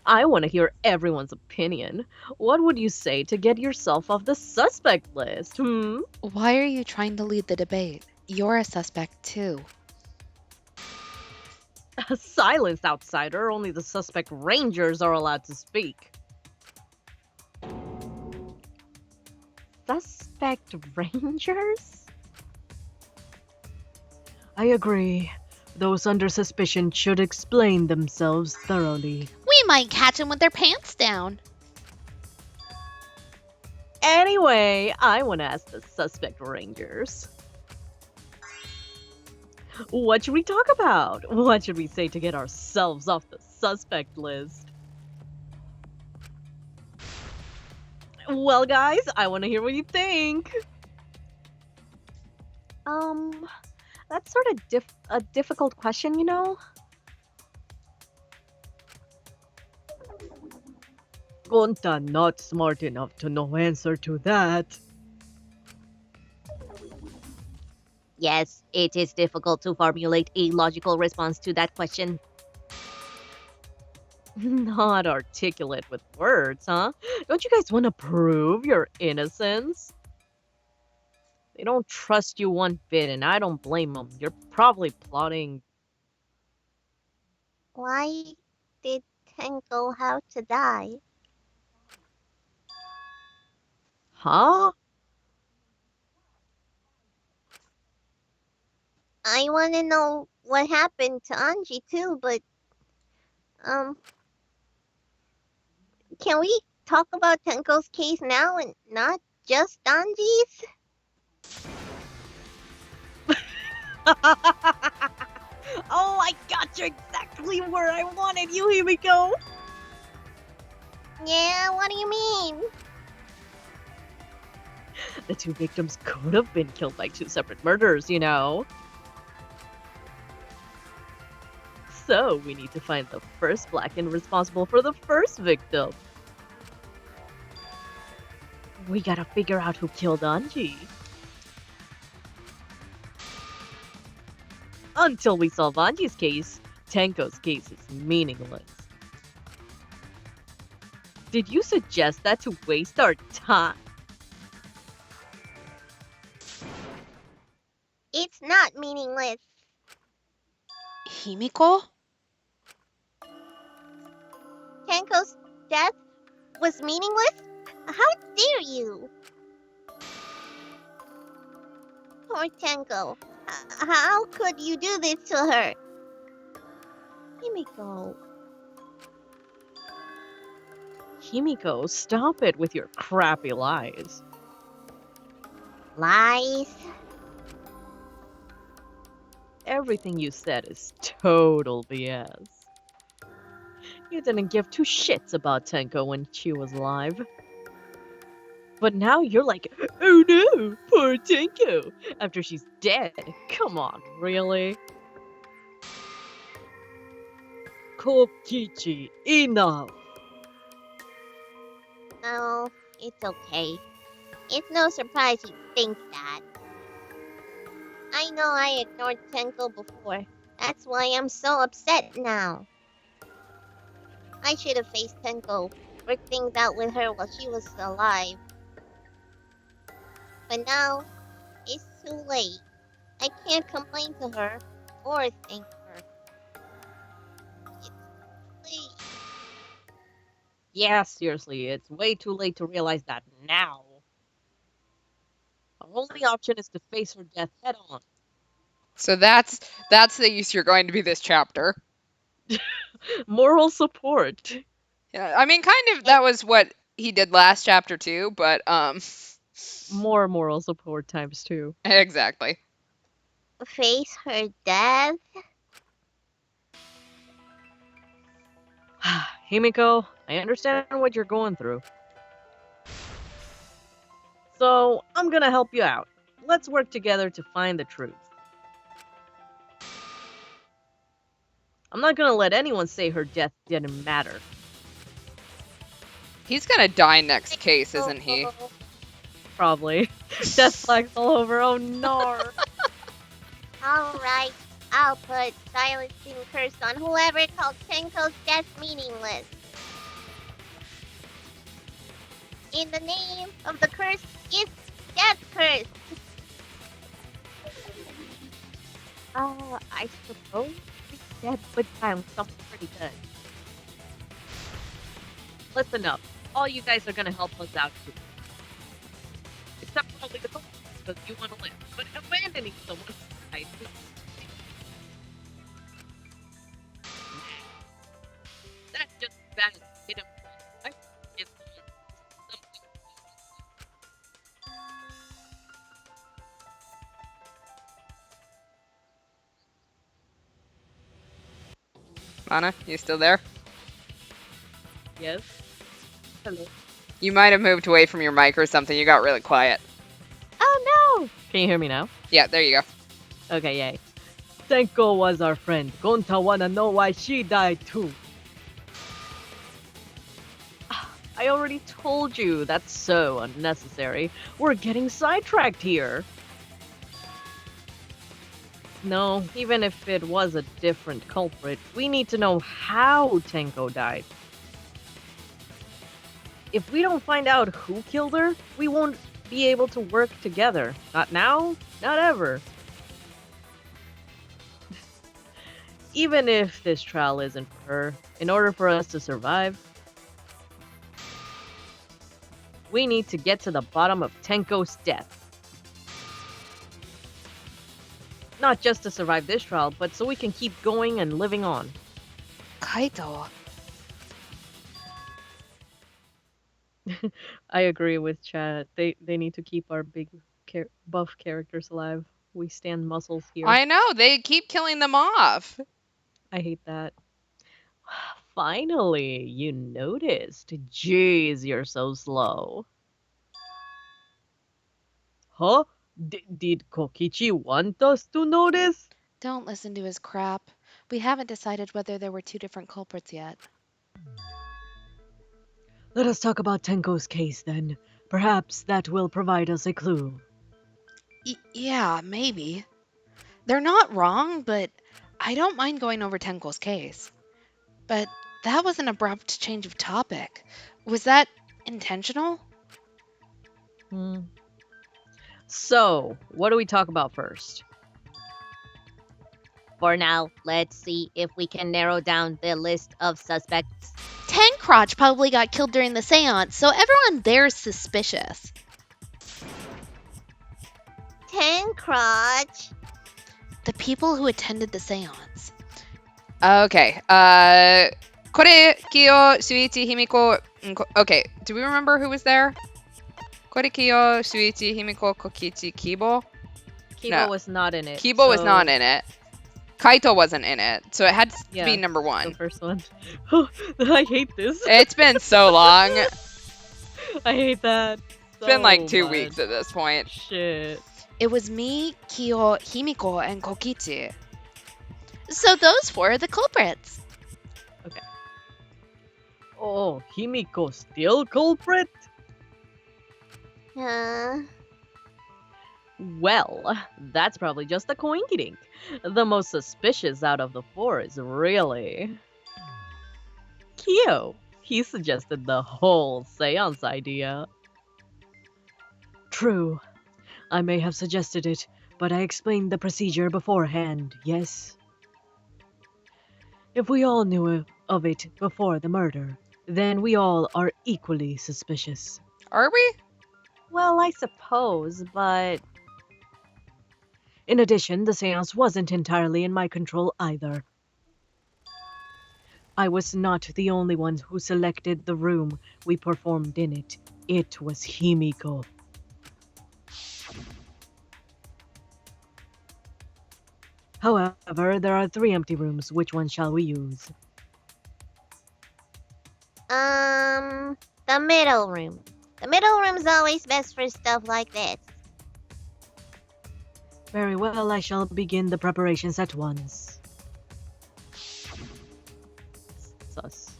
I want to hear everyone's opinion. What would you say to get yourself off the suspect list, hmm? Why are you trying to lead the debate? You're a suspect too. Silence, outsider. Only the suspect rangers are allowed to speak. Suspect rangers? I agree. Those under suspicion should explain themselves thoroughly. We might catch them with their pants down. Anyway, I want to ask the suspect rangers. What should we talk about? What should we say to get ourselves off the suspect list? Well, guys, I want to hear what you think. That's sort of a difficult question, you know? Gonta not smart enough to know answer to that. Yes, it is difficult to formulate a logical response to that question. Not articulate with words, huh? Don't you guys want to prove your innocence? They don't trust you one bit, and I don't blame them. You're probably plotting. Why did Tenko have to die? Huh? I want to know what happened to Anji too, but um, can we talk about Tenko's case now and not just Anji's? Oh, I got you exactly where I wanted you. Here we go. Yeah, what do you mean? The two victims could have been killed by two separate murders, you know. So we need to find the first Blackened responsible for the first victim. We gotta figure out who killed Anji. Until we solve Anji's case, Tenko's case is meaningless. Did you suggest that to waste our time? It's not meaningless. Himiko? Tenko's death was meaningless? How dare you? Poor Tenko. How could you do this to her? Himiko. Himiko, stop it with your crappy lies. Lies? Everything you said is total BS. You didn't give two shits about Tenko when she was alive. But now you're like, oh no, poor Tenko, after she's dead. Come on, really? Kokichi, enough! Oh, it's okay. It's no surprise he thinks that. I know I ignored Tenko before. That's why I'm so upset now. I should have faced Tenko, worked things out with her while she was alive. But now, it's too late. I can't complain to her or thank her. It's late. Yeah, seriously, it's way too late to realize that now. The only option is to face her death head on. So that's the use you're going to be this chapter. Moral support. Yeah, I mean, kind of that was what he did last chapter too, but More moral support times two. exactly. face her death? Himiko, I understand what you're going through. So, I'm gonna help you out. Let's work together to find the truth. I'm not gonna let anyone say her death didn't matter. He's gonna die next case, isn't he? Probably. Death flags all over. Oh no. Alright, I'll put silencing curse on whoever called Tenko's death meaningless. In the name of the curse, it's death curse. I suppose it's death would sound something pretty good. Listen up. All you guys are gonna help us out too. Except probably the culprits, because you want to live. But abandoning someone died. That's just bad. Hit him. I it's something. Mana, you still there? Yes. Hello. You might have moved away from your mic or something. You got really quiet. Oh no! Can you hear me now? Yeah, there you go. Okay, yay. Tenko was our friend. Gonta wanna know why she died too. I already told you, that's so unnecessary. We're getting sidetracked here. No, even if it was a different culprit, we need to know how Tenko died. If we don't find out who killed her, we won't be able to work together. Not now, not ever. Even if this trial isn't for her, in order for us to survive, we need to get to the bottom of Tenko's death. Not just to survive this trial, but so we can keep going and living on. Kaito. I agree with Chad. They need to keep our big buff characters alive. We stand muscles here. I know, they keep killing them off. I hate that. Finally, you noticed. Jeez, you're so slow. Huh? Did Kokichi want us to notice? Don't listen to his crap. We haven't decided whether there were two different culprits yet. Let us talk about Tenko's case then. Perhaps that will provide us a clue. Yeah, maybe. They're not wrong, but I don't mind going over Tenko's case. But that was an abrupt change of topic. Was that intentional? So, what do we talk about first? For now, let's see if we can narrow down the list of suspects. Tancrotch probably got killed during the seance, so everyone there's suspicious. Crotch. The people who attended the seance. Okay. Kore, Kiyo, Shuichi, Himiko. Okay, do we remember who was there? Kore, Kiyo, Shuichi, Himiko, Kokichi, Kibo? Kibo No. was not in it. Kibo was so- not in it. Kaito wasn't in it, so it had to Yeah, be number The one. first one. I hate this. It's been so long. I hate that. It's been like so 2 much. weeks at this point. Shit. It was me, Kiyo, Himiko, and Kokichi. So those four are the culprits. Oh, Himiko still culprit? Well, that's probably just a coinkydink. The most suspicious out of the four is really Kyo. He suggested the whole seance idea. True. I may have suggested it, but I explained the procedure beforehand, yes? If we all knew of it before the murder, then we all are equally suspicious. Are we? Well, I suppose, but... In addition, the seance wasn't entirely in my control either. I was not the only one who selected the room we performed in it. It was Himiko. However, there are 3 empty rooms. Which one shall we use? The middle room. The middle room's always best for stuff like this. Very well, I shall begin the preparations at once. Sus.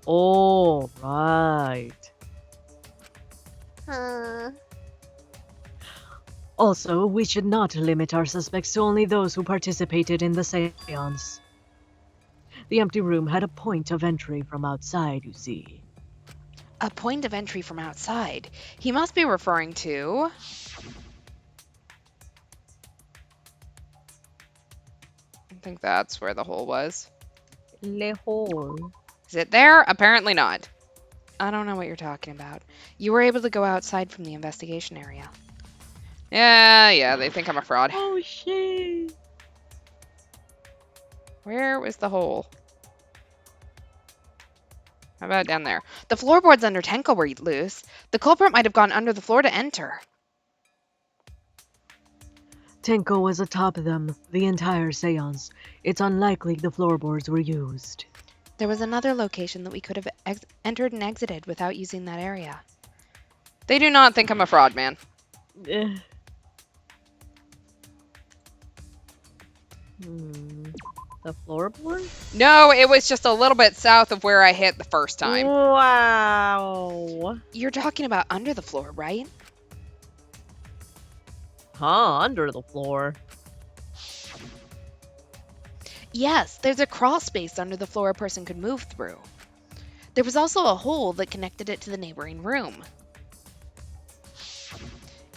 Oh, right. Huh. Also, we should not limit our suspects to only those who participated in the seance. The empty room had a point of entry from outside, you see. A point of entry from outside. He must be referring to... I think that's where the hole was. Le hole. Is it there? Apparently not. I don't know what you're talking about. You were able to go outside from the investigation area. Yeah, they think I'm a fraud. Oh, shit. Where was the hole? How about down there? The floorboards under Tenko were loose. The culprit might have gone under the floor to enter. Tenko was atop them the entire seance. It's unlikely the floorboards were used. There was another location that we could have entered and exited without using that area. They do not think I'm a fraud, man. The floorboard? No, it was just a little bit south of where I hit the first time. Wow. You're talking about under the floor, right? Huh, under the floor. Yes, there's a crawl space under the floor a person could move through. There was also a hole that connected it to the neighboring room.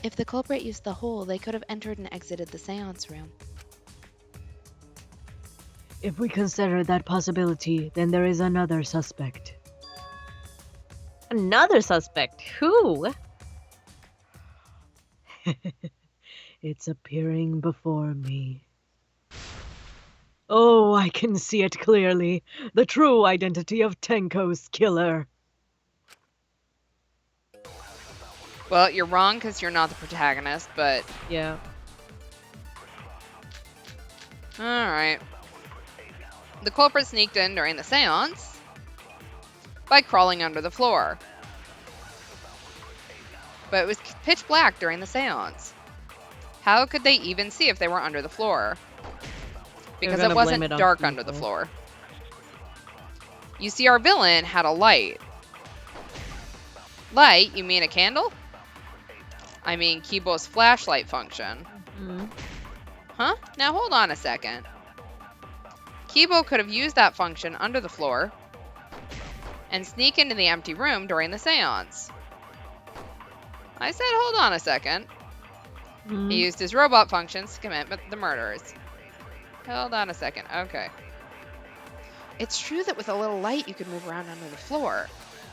If the culprit used the hole, they could have entered and exited the seance room. If we consider that possibility, then there is another suspect. Another suspect? Who? It's appearing before me. Oh, I can see it clearly. The true identity of Tenko's killer. Well, you're wrong because you're not the protagonist, but... Yeah. Alright. The culprit sneaked in during the seance by crawling under the floor. But it was pitch black during the seance. How could they even see if they were under the floor? Because it wasn't dark under the floor. You see, our villain had a light. Light? You mean a candle? I mean Kibo's flashlight function. Huh? Now hold on a second. Kibo could have used that function under the floor and sneak into the empty room during the seance. I said hold on a second. He used his robot functions to commit the murders. Hold on a second. Okay. It's true that with a little light you could move around under the floor.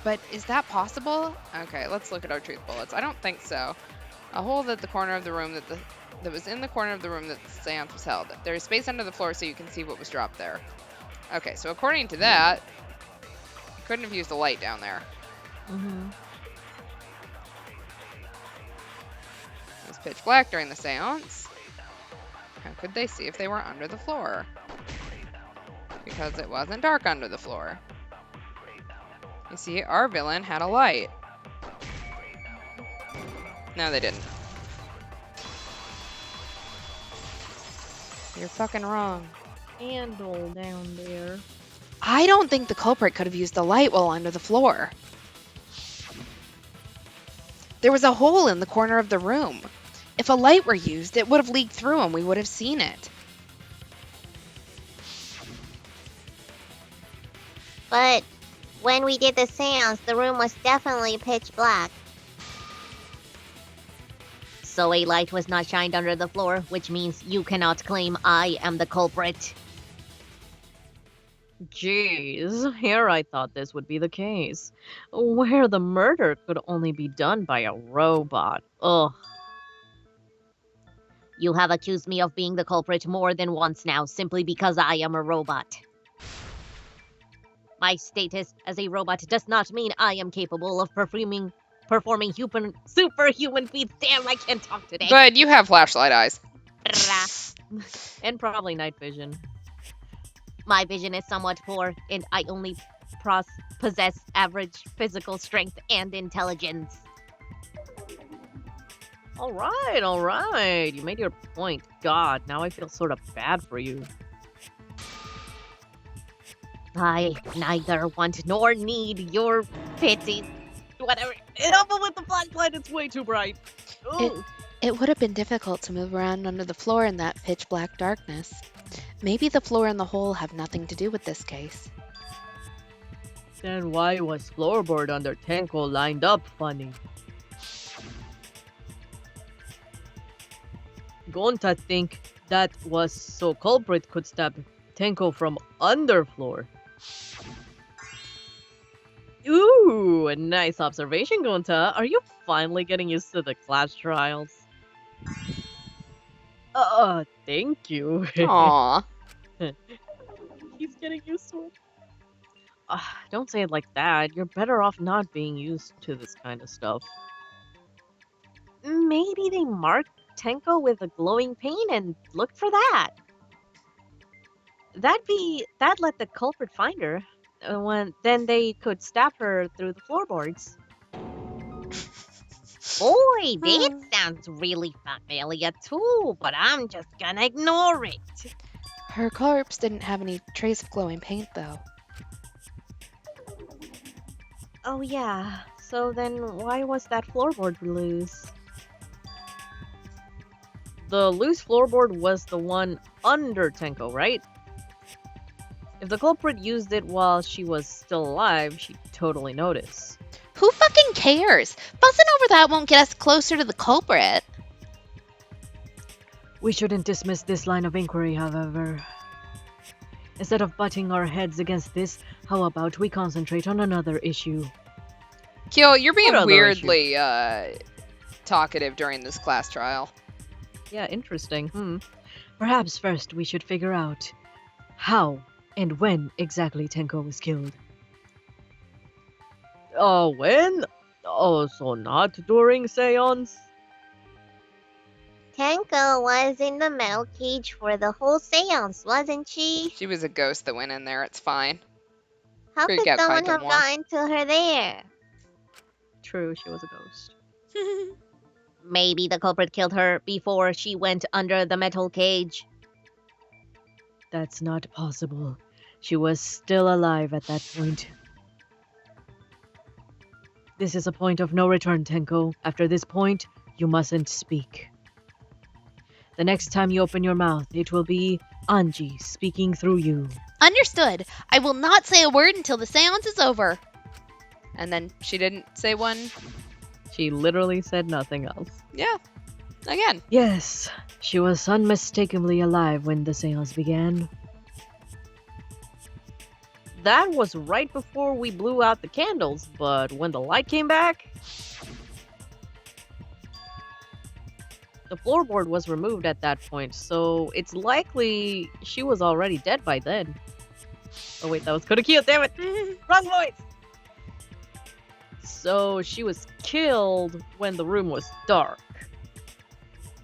But is that possible? Okay, let's look at our truth bullets. I don't think so. A hole at the corner of the room that was in the corner of the room that the seance was held. There is space under the floor so you can see what was dropped there. Okay, so according to that, you couldn't have used the light down there. It was pitch black during the seance. How could they see if they were under the floor? Because it wasn't dark under the floor. You see, our villain had a light. No, they didn't. You're fucking wrong. Candle down there. I don't think the culprit could have used the light while under the floor. There was a hole in the corner of the room. If a light were used, it would have leaked through and we would have seen it. But when we did the seance, the room was definitely pitch black. So a light was not shined under the floor, which means you cannot claim I am the culprit. Jeez, here I thought this would be the case. Where the murder could only be done by a robot. Ugh. You have accused me of being the culprit more than once now, simply because I am a robot. My status as a robot does not mean I am capable of performing superhuman feats. Damn, I can't talk today. But you have flashlight eyes. And probably night vision. My vision is somewhat poor, and I only possess average physical strength and intelligence. All right. You made your point. God, now I feel sort of bad for you. I neither want nor need your pity. Whatever. Help it with the flashlight, it's way too bright. Ooh. It would have been difficult to move around under the floor in that pitch black darkness. Maybe the floor and the hole have nothing to do with this case. Then why was floorboard under Tenko lined up funny? Gonta think that was so culprit could stab Tenko from underfloor. Ooh, a nice observation, Gonta. Are you finally getting used to the class trials? Thank you. Aw. He's getting used to it. Don't say it like that. You're better off not being used to this kind of stuff. Maybe they marked Tenko with a glowing paint and looked for that. That'd let the culprit find her. Then they could stab her through the floorboards. Boy, that sounds really familiar too, but I'm just gonna ignore it. Her corpse didn't have any trace of glowing paint, though. Oh yeah. So then why was that floorboard loose? The loose floorboard was the one under Tenko, right? If the culprit used it while she was still alive, she'd totally notice. Who fucking cares? Fussing over that won't get us closer to the culprit. We shouldn't dismiss this line of inquiry, however. Instead of butting our heads against this, how about we concentrate on another issue? Kyo, you're being What other weirdly talkative during this class trial. Yeah, interesting. Perhaps first we should figure out how and when exactly Tenko was killed. When? Oh, so not during seance? Tenko was in the metal cage for the whole seance, wasn't she? She was a ghost that went in there. It's fine. How Freak could out, someone Kaito have Moore. gotten to her there? True, she was a ghost. Maybe the culprit killed her before she went under the metal cage. That's not possible. She was still alive at that point. This is a point of no return, Tenko. After this point, you mustn't speak. The next time you open your mouth, it will be Anji speaking through you. Understood. I will not say a word until the seance is over. And then she didn't say one. She literally said nothing else. Yeah. Again. Yes, she was unmistakably alive when the seance began. That was right before we blew out the candles, but when the light came back, the floorboard was removed at that point, so it's likely she was already dead by then. Oh wait, that was Kodokiyo, damn it! Wrong voice! So she was killed when the room was dark.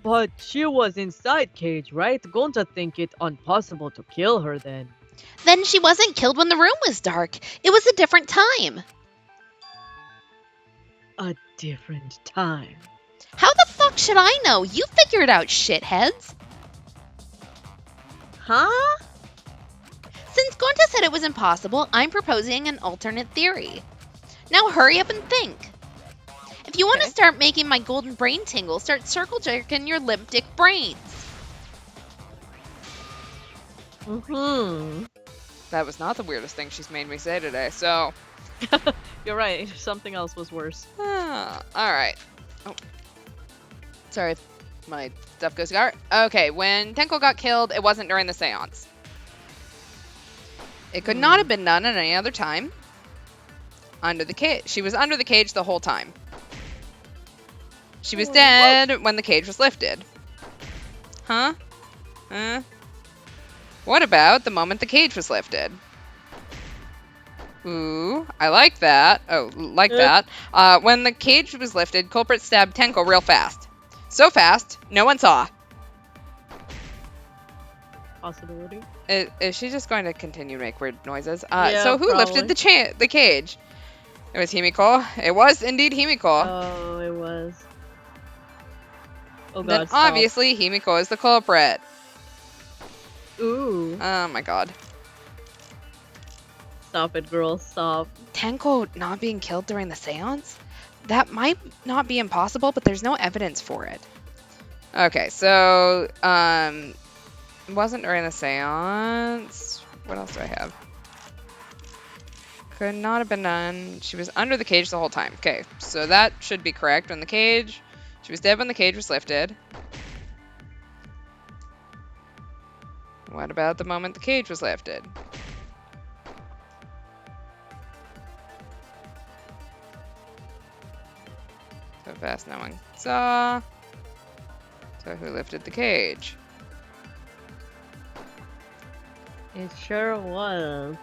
But she was inside cage, right? Gonta think it impossible to kill her then. Then she wasn't killed when the room was dark. It was a different time. A different time. How the fuck should I know? You figure it out, shitheads. Huh? Since Gonta said it was impossible, I'm proposing an alternate theory. Now hurry up and think. If you want to start making my golden brain tingle, start circle jerking your limp dick brains. That was not the weirdest thing she's made me say today, so. You're right, something else was worse. Alright. Oh. Sorry, my stuff goes to Okay, when Tenko got killed, it wasn't during the seance. It could not have been done at any other time. Under the cage. She was under the cage the whole time. She was dead when the cage was lifted. Huh? What about the moment the cage was lifted? Ooh, I like that. Oh, like that. When the cage was lifted, culprit stabbed Tenko real fast. So fast, no one saw. possibility. Is she just going to continue to make weird noises? Yeah, So who lifted the cage? It was Himiko. It was indeed Himiko. Oh, it was. Oh Then god, stop. obviously Himiko is the culprit. Ooh. Oh my god. Stop it, girl. Stop. Tenko not being killed during the seance? That might not be impossible, but there's no evidence for it. Okay, so, it wasn't during the seance. What else do I have? Could not have been done. She was under the cage the whole time. Okay, so that should be correct. When the cage, she was dead when the cage was lifted. What about the moment the cage was lifted? So fast no one saw. So who lifted the cage? It sure was.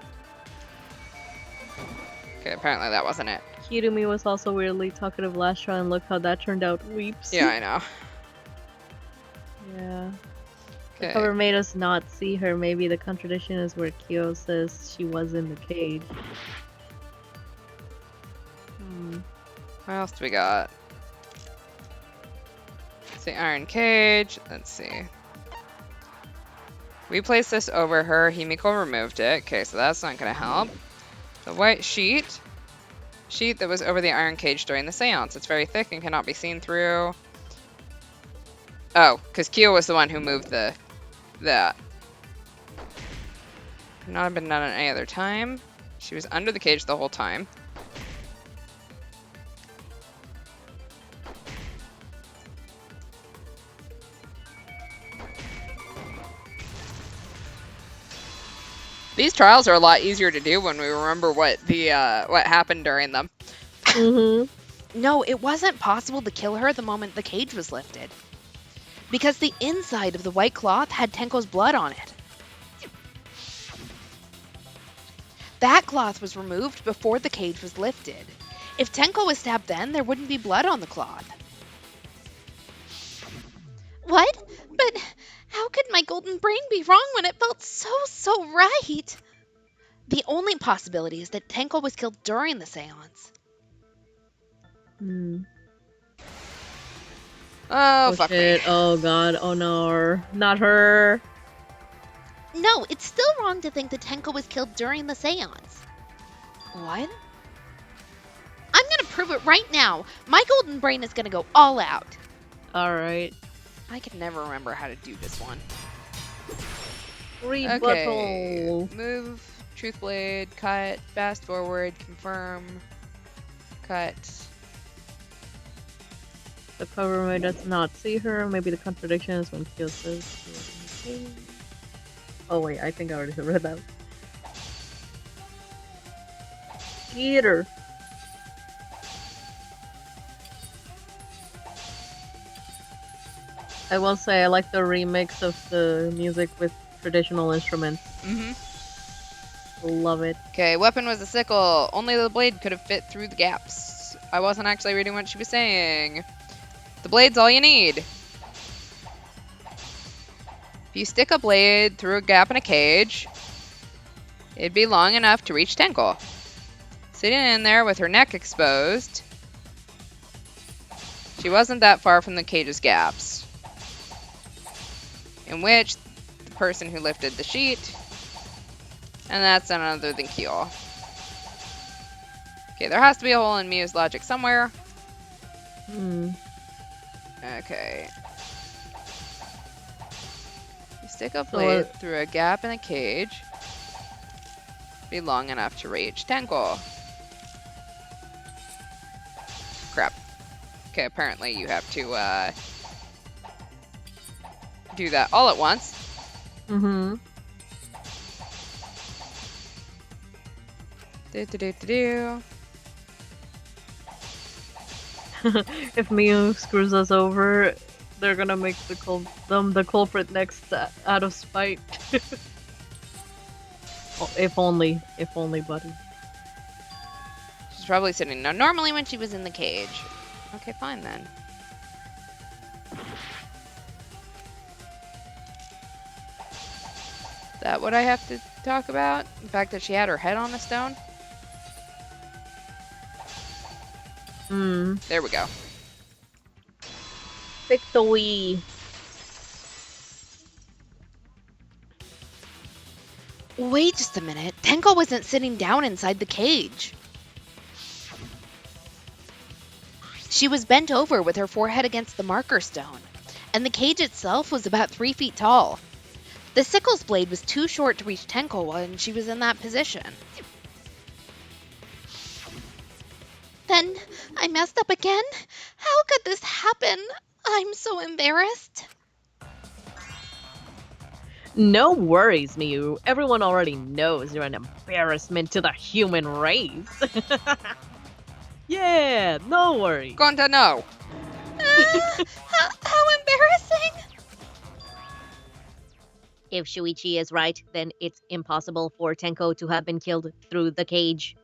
Okay, apparently that wasn't it. Kirumi was also weirdly talkative last try, and look how that turned out. Weeps. Yeah, I know. Yeah. The Okay. cover made us not see her. Maybe the contradiction is where Kyo says she was in the cage. What else do we got? Let's see, iron cage. Let's see. We placed this over her. Himiko removed it. Okay, so that's not gonna help. The white sheet. Sheet that was over the iron cage during the seance. It's very thick and cannot be seen through. Oh, because Kyo was the one who moved that. Could not have been done at any other time. She was under the cage the whole time. These trials are a lot easier to do when we remember what happened during them. Mm-hmm. No, it wasn't possible to kill her the moment the cage was lifted. Because the inside of the white cloth had Tenko's blood on it. That cloth was removed before the cage was lifted. If Tenko was stabbed then, there wouldn't be blood on the cloth. What? But how could my golden brain be wrong when it felt so right? The only possibility is that Tenko was killed during the seance. Hmm. Oh, Oh fuck shit. me. Oh god. Oh no. Not her. No, it's still wrong to think that Tenko was killed during the seance. What? I'm gonna prove it right now. My golden brain is gonna go all out. Alright. I can never remember how to do this one. Rebuttal. Okay. Move, truth blade, cut, fast forward, confirm, cut. The cover made us not see her. Maybe the contradiction is when Kyo says she was in the cage. Oh wait, I think I already read that. Theater. I will say I like the remix of the music with traditional instruments. Love it. Okay, weapon was a sickle. Only the blade could have fit through the gaps. I wasn't actually reading what she was saying. The blade's all you need. If you stick a blade through a gap in a cage, it'd be long enough to reach Tenko. Sitting in there with her neck exposed, she wasn't that far from the cage's gaps, in which the person who lifted the sheet, and that's none other than Kyo. Okay, there has to be a hole in Miu's logic somewhere. Hmm. Okay. You stick a blade through a gap in a cage, be long enough to reach Tenko. Crap. Okay, apparently you have to do that all at once. Mm-hmm. Do. If Miu screws us over, they're gonna make them the culprit next out of spite. Oh, if only, buddy. She's probably sitting. No, normally when she was in the cage. Okay, fine then. that what I have to talk about? The fact that she had her head on a stone? Hmm. There we go. Victory. Wait just a minute. Tenko wasn't sitting down inside the cage. She was bent over with her forehead against the marker stone, and the cage itself was about 3 feet tall. The sickle's blade was too short to reach Tenko when she was in that position. Then I messed up again? How could this happen? I'm so embarrassed. No worries, Miyu. Everyone already knows you're an embarrassment to the human race. Yeah, no worries. Going to know. How embarrassing! If Shuichi is right, then it's impossible for Tenko to have been killed through the cage.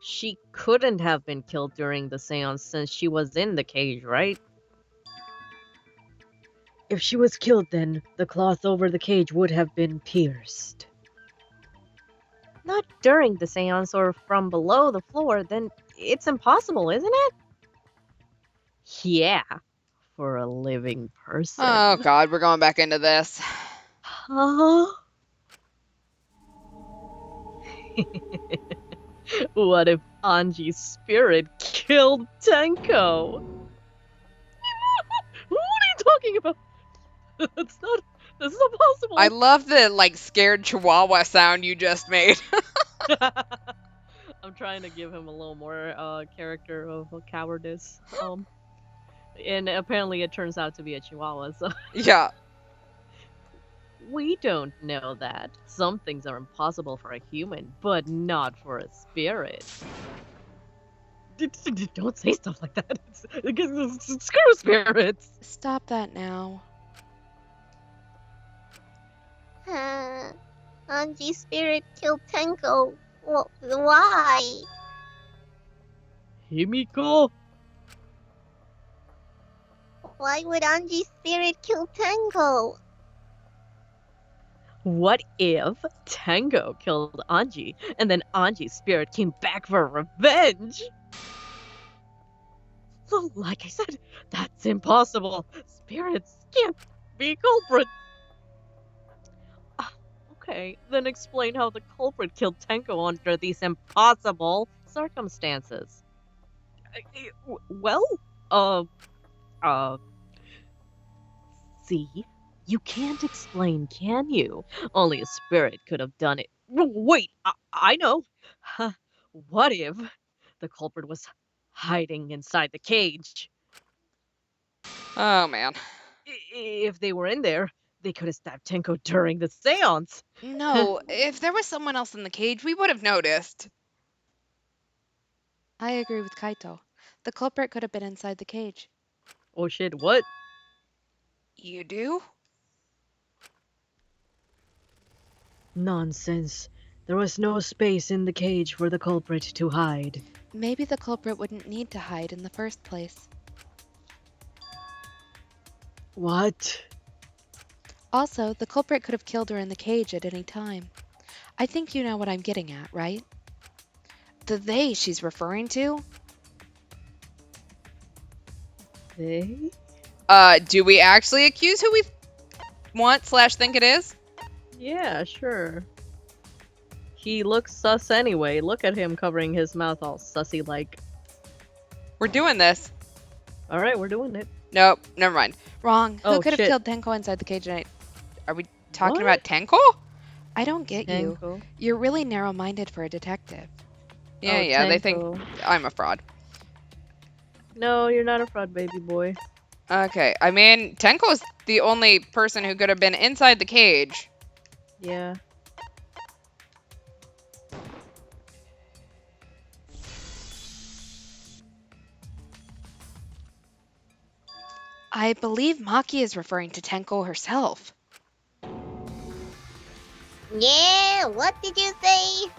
She couldn't have been killed during the seance since she was in the cage, right? If she was killed, then the cloth over the cage would have been pierced. Not during the seance or from below the floor, then it's impossible, isn't it? Yeah, for a living person. Oh god, we're going back into this. Huh? What if Anji's spirit killed Tenko? What are you talking about? That's not possible. I love the like scared chihuahua sound you just made. I'm trying to give him a little more character of a cowardice. And apparently it turns out to be a chihuahua, so Yeah. we don't know that. Some things are impossible for a human, but not for a spirit. Don't say stuff like that. Screw spirits. Stop that now. Anji's spirit killed Tenko. Well, why? Himiko? Why would Anji's spirit kill Tenko? What if Tango killed Anji, and then Anji's spirit came back for revenge? Like I said, that's impossible. Spirits can't be culprits. Okay, then explain how the culprit killed Tenko under these impossible circumstances. Well, see? You can't explain, can you? Only a spirit could have done it. Wait, I know. What if the culprit was hiding inside the cage? Oh man. If they were in there, they could have stabbed Tenko during the seance. No, if there was someone else in the cage, we would have noticed. I agree with Kaito. The culprit could have been inside the cage. Oh shit, what? You do? Nonsense. There was no space in the cage for the culprit to hide. Maybe the culprit wouldn't need to hide in the first place. What? Also, the culprit could have killed her in the cage at any time. I think you know what I'm getting at, right? The they she's referring to? They? Do we actually accuse who we want/think it is? Yeah, sure. He looks sus anyway. Look at him covering his mouth all sussy like. We're doing this. Alright, we're doing it. Nope, never mind. Wrong. Oh, Who could have shit. killed Tenko inside the cage tonight? Are we talking What? about Tenko? I don't get you. Tenko. You're really narrow-minded for a detective. Yeah, Oh, yeah, they think Tenko. I'm a fraud. No, you're not a fraud, baby boy. Okay, I mean, Tenko's the only person who could have been inside the cage. Yeah. I believe Maki is referring to Tenko herself. Yeah, what did you say?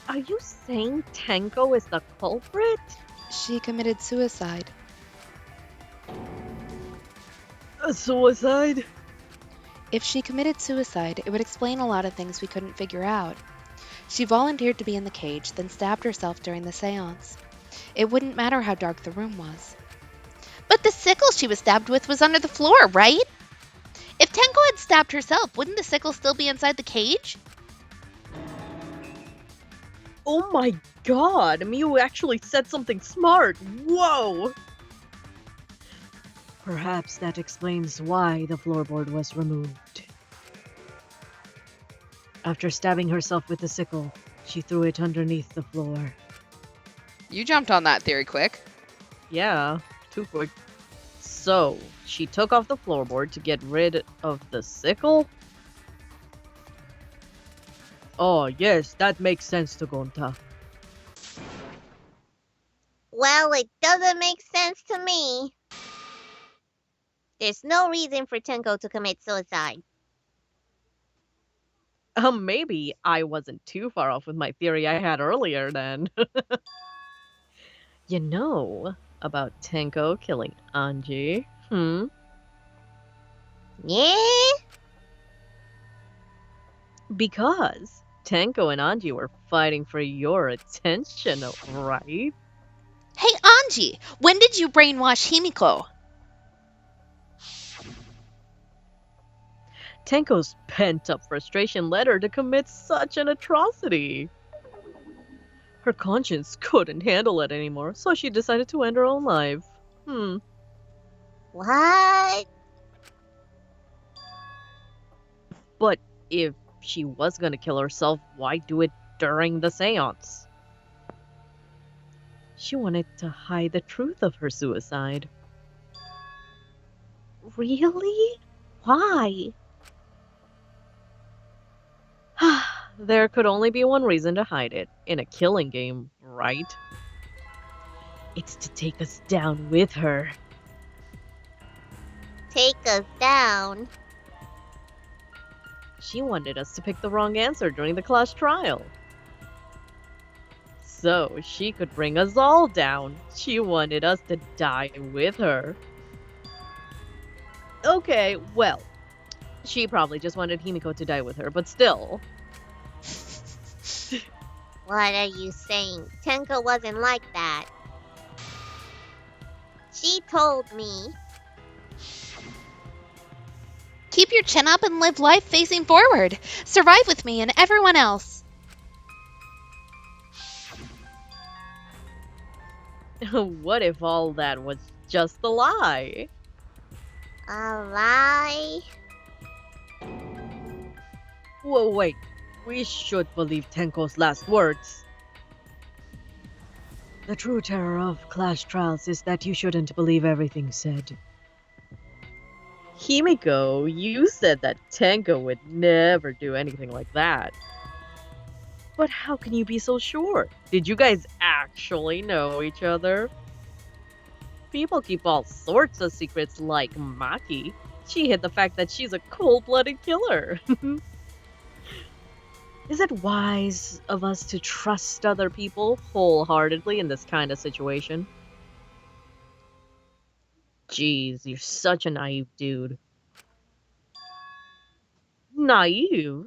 Are you saying Tenko is the culprit? She committed suicide. A suicide? If she committed suicide, it would explain a lot of things we couldn't figure out. She volunteered to be in the cage, then stabbed herself during the seance. It wouldn't matter how dark the room was. But the sickle she was stabbed with was under the floor, right? If Tenko had stabbed herself, wouldn't the sickle still be inside the cage? Oh my god, Miu actually said something smart. Whoa! Perhaps that explains why the floorboard was removed. After stabbing herself with the sickle, she threw it underneath the floor. You jumped on that theory quick. Yeah, too quick. So, she took off the floorboard to get rid of the sickle? Oh, yes, that makes sense, Togonta. Well, it doesn't make sense to me. There's no reason for Tenko to commit suicide. Maybe I wasn't too far off with my theory I had earlier then. You know about Tenko killing Anji? Yeah? Because Tenko and Anji were fighting for your attention, right? Hey, Anji, when did you brainwash Himiko? Tenko's pent-up frustration led her to commit such an atrocity. Her conscience couldn't handle it anymore, so she decided to end her own life. What? But if she was gonna kill herself, why do it during the seance? She wanted to hide the truth of her suicide. Really? Why? There could only be one reason to hide it in a killing game, right? It's to take us down with her. Take us down. She wanted us to pick the wrong answer during the class trial. So she could bring us all down. She wanted us to die with her. Okay, well, she probably just wanted Himiko to die with her, but still. What are you saying? Tenko wasn't like that. She told me. Keep your chin up and live life facing forward. Survive with me and everyone else. What if all that was just a lie? A lie? Whoa, wait. We should believe Tenko's last words. The true terror of class trials is that you shouldn't believe everything said. Himiko, you said that Tenko would never do anything like that. But how can you be so sure? Did you guys actually know each other? People keep all sorts of secrets like Maki. She hid the fact that she's a cold-blooded killer. Is it wise of us to trust other people wholeheartedly in this kind of situation? Jeez, you're such a naive dude. Naive?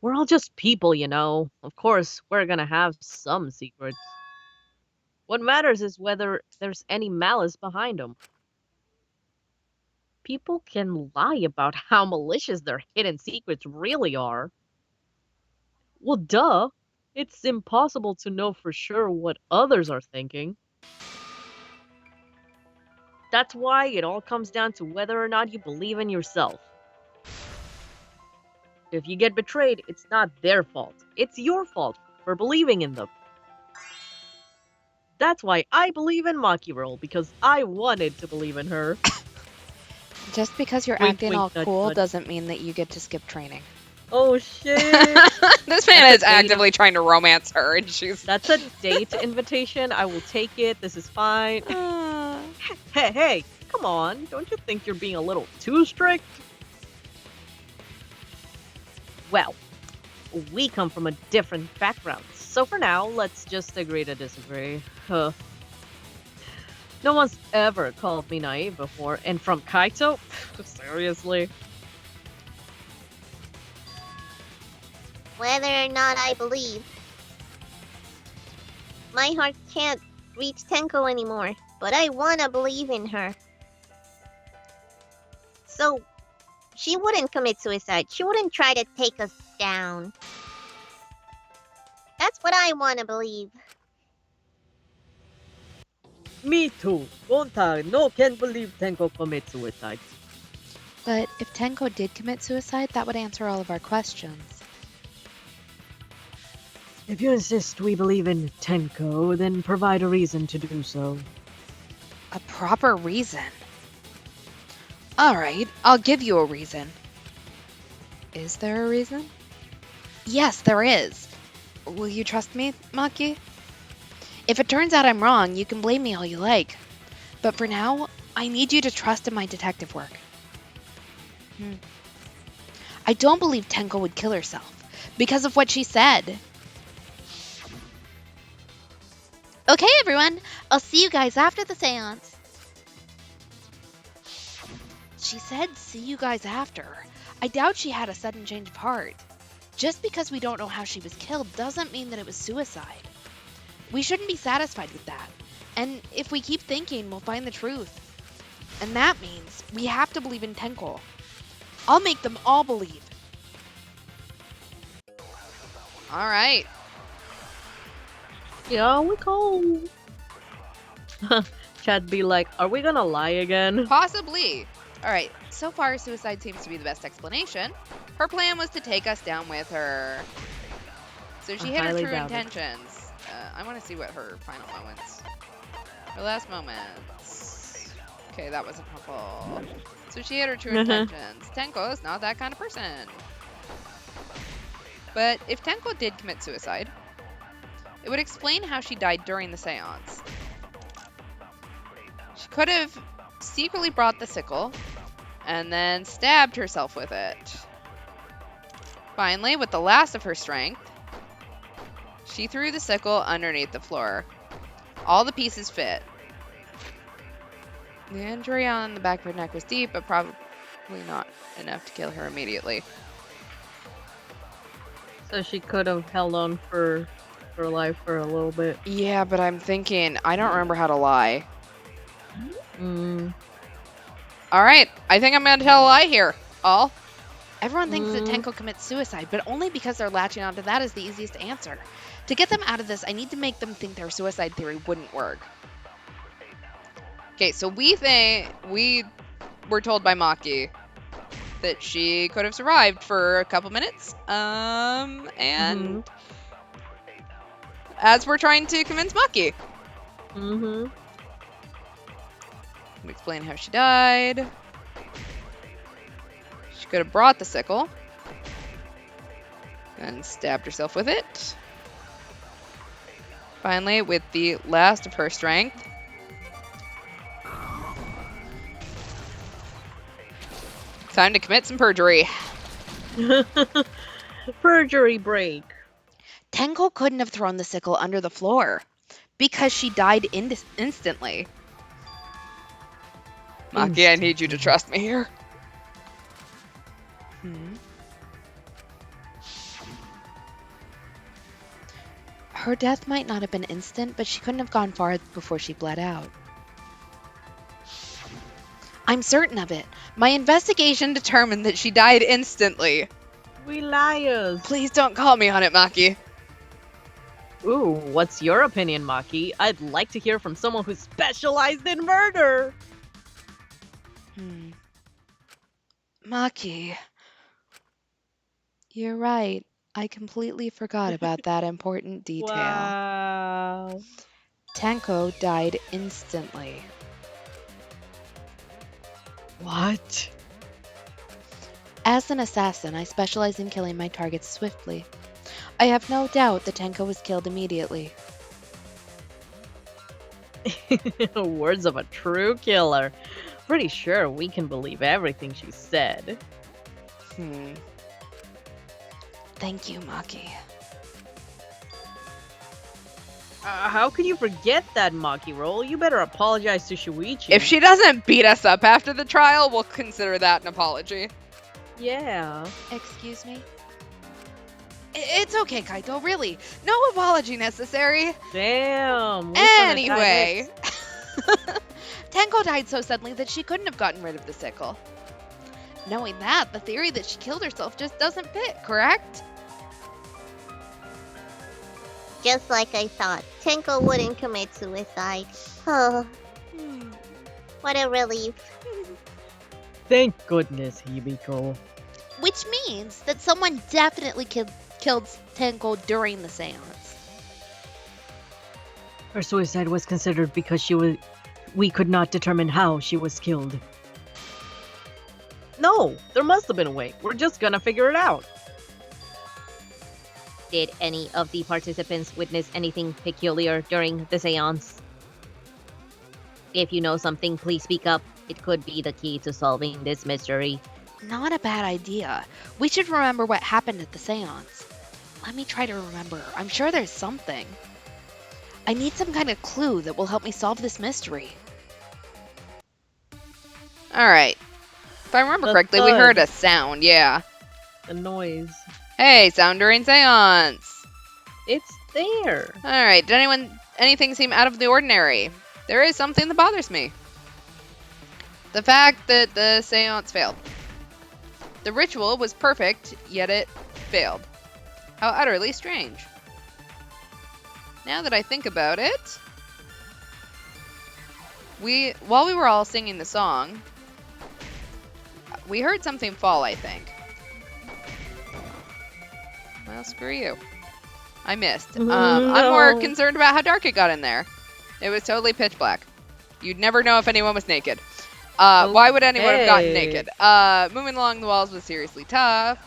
We're all just people, you know. Of course, we're gonna have some secrets. What matters is whether there's any malice behind them. People can lie about how malicious their hidden secrets really are. Well, duh. It's impossible to know for sure what others are thinking. That's why it all comes down to whether or not you believe in yourself. If you get betrayed, it's not their fault. It's your fault for believing in them. That's why I believe in Maki Roll, because I wanted to believe in her. Just because you're Wink, acting wink, all nudge, cool nudge. doesn't mean that you get to skip training. Oh shit! This man is actively trying to romance her, and she's. That's a date invitation. I will take it. This is fine. Hey, come on. Don't you think you're being a little too strict? Well, we come from a different background. So for now, let's just agree to disagree. No one's ever called me naive before, and from Kaito? Seriously? Whether or not I believe, my heart can't reach Tenko anymore, but I wanna believe in her. So, she wouldn't commit suicide. She wouldn't try to take us down. That's what I wanna believe. Me too. Gonta, no can't believe Tenko commit suicide. But if Tenko did commit suicide, that would answer all of our questions. If you insist we believe in Tenko, then provide a reason to do so. A proper reason. All right, I'll give you a reason. Is there a reason? Yes, there is. Will you trust me, Maki? If it turns out I'm wrong, you can blame me all you like. But for now, I need you to trust in my detective work. I don't believe Tenko would kill herself because of what she said. Okay, everyone, I'll see you guys after the seance. She said, see you guys after. I doubt she had a sudden change of heart. Just because we don't know how she was killed doesn't mean that it was suicide. We shouldn't be satisfied with that. And if we keep thinking, we'll find the truth. And that means we have to believe in Tenko. I'll make them all believe. All right. Yeah, we go. Chad be like, are we gonna lie again? Possibly. All right. So far, suicide seems to be the best explanation. Her plan was to take us down with her. So she I hid her highly true doubt it. intentions. I want to see what her final moments. Her last moments. Okay, that wasn't helpful. So she hid her true intentions. Tenko is not that kind of person. But if Tenko did commit suicide, it would explain how she died during the seance. She could have secretly brought the sickle and then stabbed herself with it. Finally, with the last of her strength, she threw the sickle underneath the floor. All the pieces fit. The injury on the back of her neck was deep, but probably not enough to kill her immediately. So she could have held on for life for a little bit. Yeah, but I'm thinking, I don't remember how to lie. All right, I think I'm going to tell a lie here. All. Everyone thinks that Tenko commits suicide, but only because they're latching onto that is the easiest answer. To get them out of this, I need to make them think their suicide theory wouldn't work. Okay, so we were told by Maki that she could have survived for a couple minutes. And as we're trying to convince Maki. Explain how she died. She could have brought the sickle and stabbed herself with it. Finally, with the last of her strength, time to commit some perjury. Perjury break. Tenko couldn't have thrown the sickle under the floor because she died instantly. Maki, I need you to trust me here. Her death might not have been instant, but she couldn't have gone far before she bled out. I'm certain of it. My investigation determined that she died instantly. We liars. Please don't call me on it, Maki. Ooh, what's your opinion, Maki? I'd like to hear from someone who's specialized in murder. Maki. You're right. I completely forgot about that important detail. Wow. Tenko died instantly. What? As an assassin, I specialize in killing my targets swiftly. I have no doubt that Tenko was killed immediately. Words of a true killer. Pretty sure we can believe everything she said. Thank you, Maki. How could you forget that Maki roll? You better apologize to Shuichi. If she doesn't beat us up after the trial, we'll consider that an apology. Yeah. Excuse me? It's okay, Kaito, really. No apology necessary. Damn. we found a guy Anyway. next. Tenko died so suddenly that she couldn't have gotten rid of the sickle. Knowing that, the theory that she killed herself just doesn't fit, correct? Just like I thought, Tenko wouldn't commit suicide. Oh, what a relief. Thank goodness, Hibiko. Which means that someone definitely killed Tenko during the seance. Her suicide was considered because we could not determine how she was killed. No, there must have been a way. We're just gonna figure it out. Did any of the participants witness anything peculiar during the seance? If you know something, please speak up. It could be the key to solving this mystery. Not a bad idea. We should remember what happened at the seance. Let me try to remember. I'm sure there's something. I need some kind of clue that will help me solve this mystery. Alright. If I remember The correctly, we thud. heard a sound, yeah. The noise. Hey, sound during seance. It's there. Alright, did anything seem out of the ordinary? There is something that bothers me. The fact that the seance failed. The ritual was perfect, yet it failed. How utterly strange. Now that I think about it, while we were all singing the song, we heard something fall, I think. Well, screw you. I missed. I'm more No. concerned about how dark it got in there. It was totally pitch black. You'd never know if anyone was naked. Why would anyone have gotten Okay. naked? Moving along the walls was seriously tough.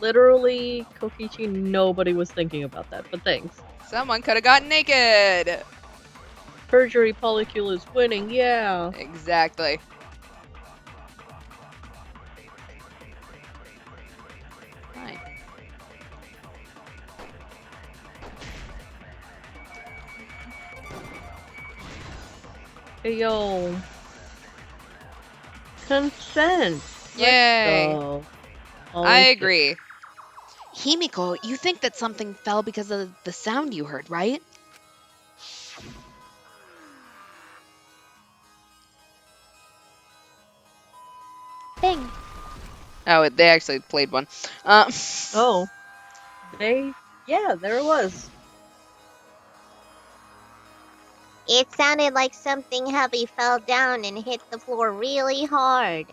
Literally, Kokichi, nobody was thinking about that, but thanks. Someone could have gotten naked. Perjury Polycule is winning, yeah. Exactly. Fine. Hey, yo. Consent. Yay. So, I agree. Himiko, you think that something fell because of the sound you heard, right? Bing. Oh, they actually played one. Oh. Yeah, there it was. It sounded like something heavy fell down and hit the floor really hard.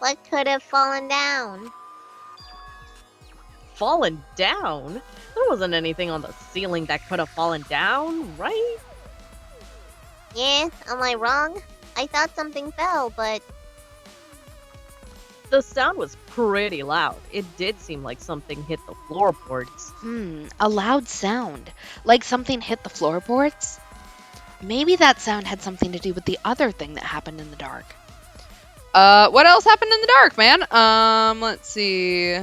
What could have fallen down? Fallen down? There wasn't anything on the ceiling that could have fallen down, right? Yeah, am I wrong? I thought something fell, but The sound was pretty loud. It did seem like something hit the floorboards. A loud sound. Like something hit the floorboards? Maybe that sound had something to do with the other thing that happened in the dark. What else happened in the dark, man? Let's see.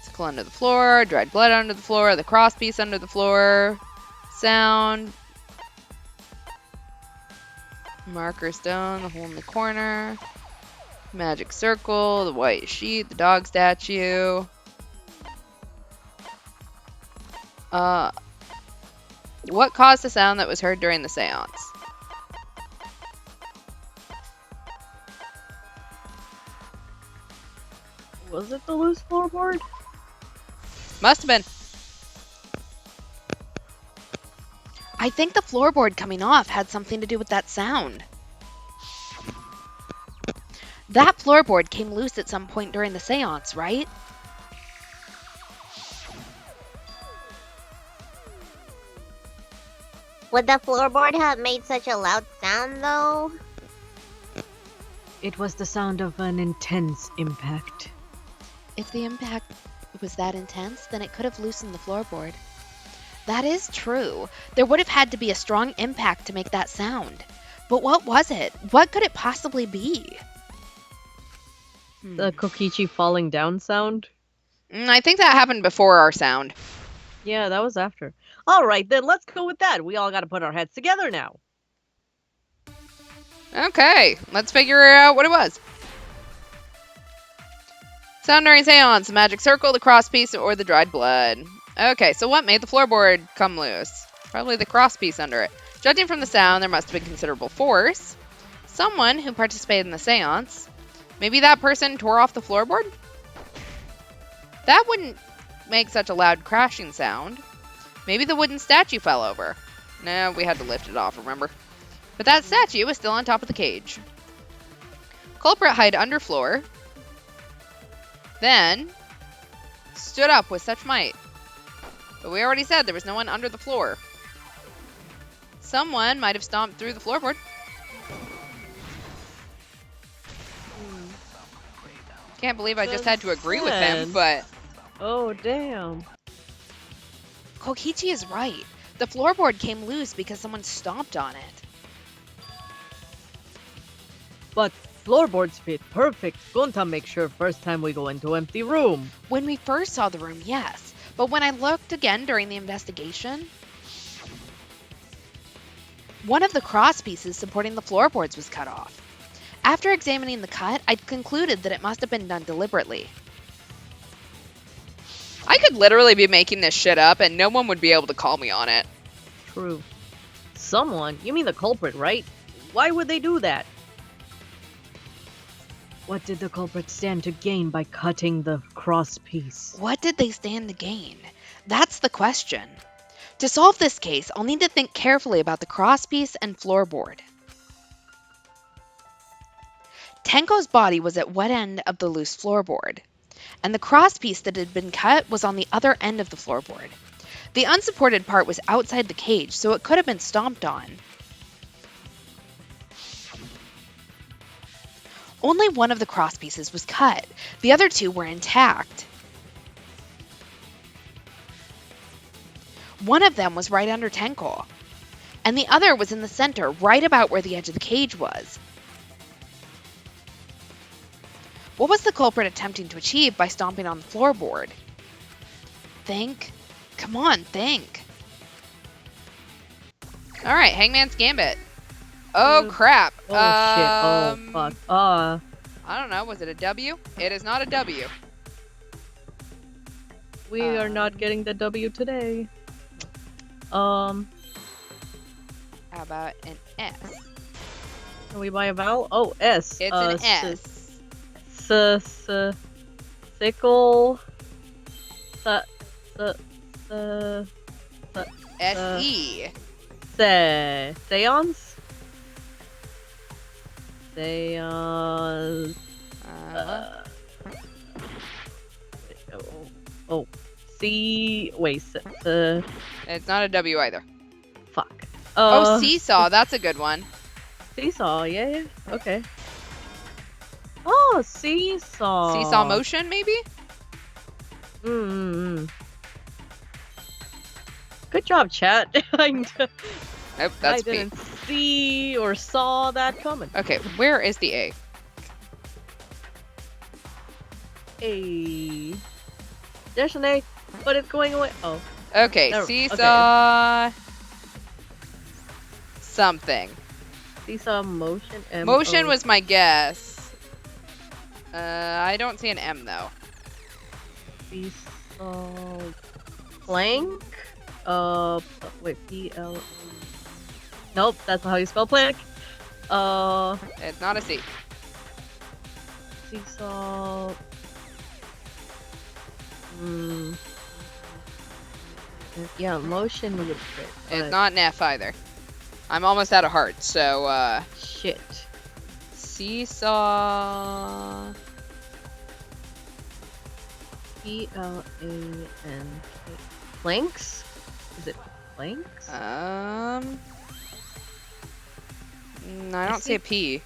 Sickle under the floor, dried blood under the floor, the cross piece under the floor, sound, marker stone, the hole in the corner, magic circle, the white sheet, the dog statue. What caused the sound that was heard during the seance? Was it the loose floorboard? Must have been. I think the floorboard coming off had something to do with that sound. That floorboard came loose at some point during the seance, right? would the floorboard have made such a loud sound, though? It was the sound of an intense impact. If the impact was that intense, then it could have loosened the floorboard. That is true. There would have had to be a strong impact to make that sound. But what was it? What could it possibly be? The Kokichi falling down sound? I think that happened before our sound. Yeah, that was after. Alright, then let's go with that. We all gotta put our heads together now. Okay, let's figure out what it was. Sound during seance, the magic circle, the cross piece, or the dried blood. Okay, so what made the floorboard come loose? Probably the cross piece under it. Judging from the sound, there must have been considerable force. Someone who participated in the seance. Maybe that person tore off the floorboard? That wouldn't make such a loud crashing sound. Maybe the wooden statue fell over. No, we had to lift it off, remember? But that statue was still on top of the cage. Culprit hid under floor. Then stood up with such might. But we already said there was no one under the floor. Someone might have stomped through the floorboard. Can't believe I just had to agree with him, but... Oh, damn. Kokichi is right. The floorboard came loose because someone stomped on it. But floorboards fit perfect. Gunta make sure first time we go into empty room. When we first saw the room, yes. But when I looked again during the investigation, one of the cross pieces supporting the floorboards was cut off. After examining the cut, I concluded that it must have been done deliberately. I could literally be making this shit up and no one would be able to call me on it. True. Someone? You mean the culprit, right? Why would they do that? What did the culprit stand to gain by cutting the cross piece? What did they stand to gain? That's the question. To solve this case, I'll need to think carefully about the crosspiece and floorboard. Tenko's body was at one end of the loose floorboard, and the crosspiece that had been cut was on the other end of the floorboard. The unsupported part was outside the cage, so it could have been stomped on. Only one of the crosspieces was cut. The other two were intact. One of them was right under Tenko, and the other was in the center, right about where the edge of the cage was. What was the culprit attempting to achieve by stomping on the floorboard? Think. Come on, think. Alright, Hangman's Gambit. Oh, crap. Oh, shit. Oh, fuck. I don't know. Was it a W? It is not a W. We are not getting the W today. How How about an S? Can we buy a vowel? Oh, S. It's an S. Sickle. S-E. Seance? Seance. Oh. Wait. It's not a W either. Fuck. Oh, seesaw. That's a good one. Seesaw, yeah. Okay. Oh, seesaw. Seesaw motion, maybe? Good job, chat. Nope, that's I didn't see or saw that coming. Okay, where is the A? A. There's an A, but it's going away. Oh. Okay, There- seesaw... something. Seesaw motion. Motion was my guess. I don't see an M, though. Seesaw. Plank? Wait, P-L. Nope, that's not how you spell plank. It's not a C. Seesaw. Yeah, motion would fit. It's not an F either. I'm almost out of hearts, so, Shit. seesaw... P-L-A-N-K. Planks? Is it planks? I don't see a P.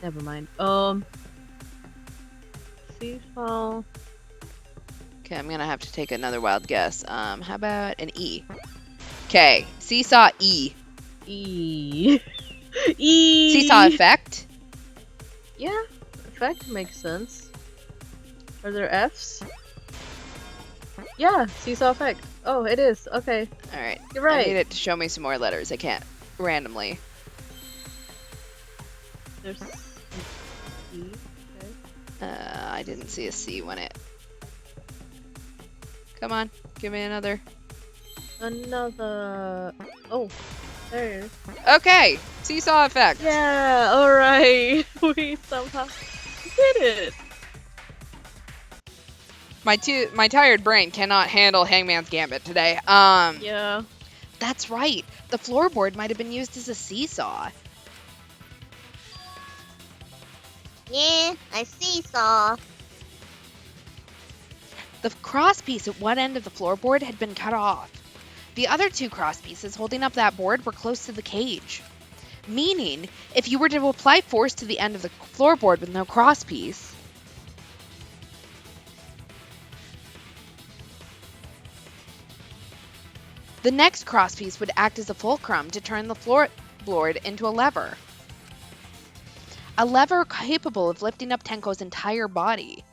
Never mind. Seesaw. Okay, I'm gonna have to take another wild guess. How about an E? Okay, seesaw E. E. E. Seesaw effect? Yeah. effect makes sense. Are there Fs? Yeah, seesaw effect. Oh, it is. Okay, All right. you're I right. need it to show me some more letters. I can't randomly. There's C. Okay. I didn't see a C when it. Come on, give me another. Another. Oh, there. Okay, seesaw effect. Yeah, alright. We somehow did it. My tired brain cannot handle Hangman's Gambit today. Yeah. That's right. The floorboard might have been used as a seesaw. Yeah, I seesaw. The cross piece at one end of the floorboard had been cut off. The other two cross pieces holding up that board were close to the cage. Meaning, if you were to apply force to the end of the floorboard with no cross piece, the next cross piece would act as a fulcrum to turn the floorboard into a lever. A lever capable of lifting up Tenko's entire body.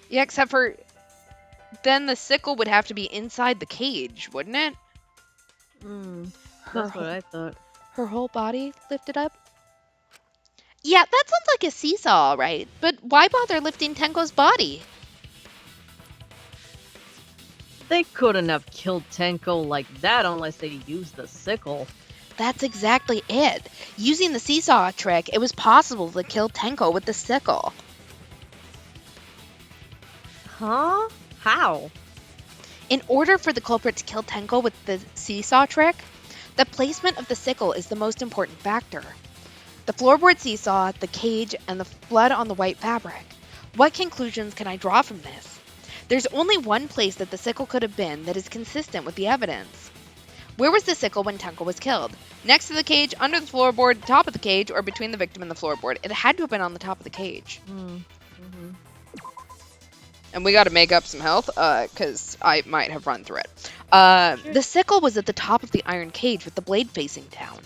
Yeah, except for then the sickle would have to be inside the cage, wouldn't it? That's what I thought. Her whole body lifted up? Yeah, that sounds like a seesaw, right? But why bother lifting Tenko's body? They couldn't have killed Tenko like that unless they used the sickle. That's exactly it. Using the seesaw trick, it was possible to kill Tenko with the sickle. Huh? How? In order for the culprit to kill Tenko with the seesaw trick, the placement of the sickle is the most important factor. The floorboard seesaw, the cage, and the blood on the white fabric. What conclusions can I draw from this? There's only one place that the sickle could have been that is consistent with the evidence. Where was the sickle when Tenko was killed? Next to the cage, under the floorboard, top of the cage, or between the victim and the floorboard? It had to have been on the top of the cage. Mm-hmm. And we got to make up some health, because I might have run through it. The sickle was at the top of the iron cage with the blade facing down.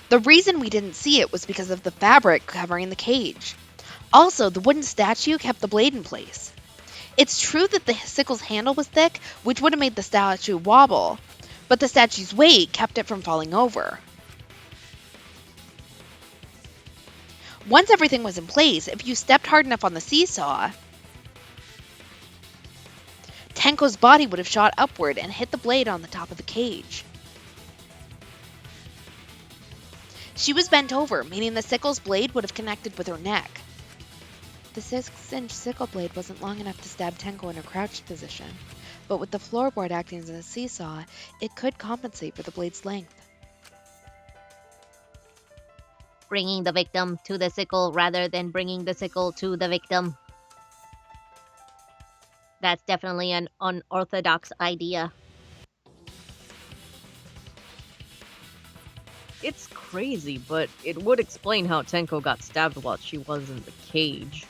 The reason we didn't see it was because of the fabric covering the cage. Also, the wooden statue kept the blade in place. It's true that the sickle's handle was thick, which would have made the statue wobble, but the statue's weight kept it from falling over. Once everything was in place, if you stepped hard enough on the seesaw, Tenko's body would have shot upward and hit the blade on the top of the cage. She was bent over, meaning the sickle's blade would have connected with her neck. The 6-inch sickle blade wasn't long enough to stab Tenko in her crouched position, but with the floorboard acting as a seesaw, it could compensate for the blade's length. Bringing the victim to the sickle rather than bringing the sickle to the victim. That's definitely an unorthodox idea. It's crazy, but it would explain how Tenko got stabbed while she was in the cage.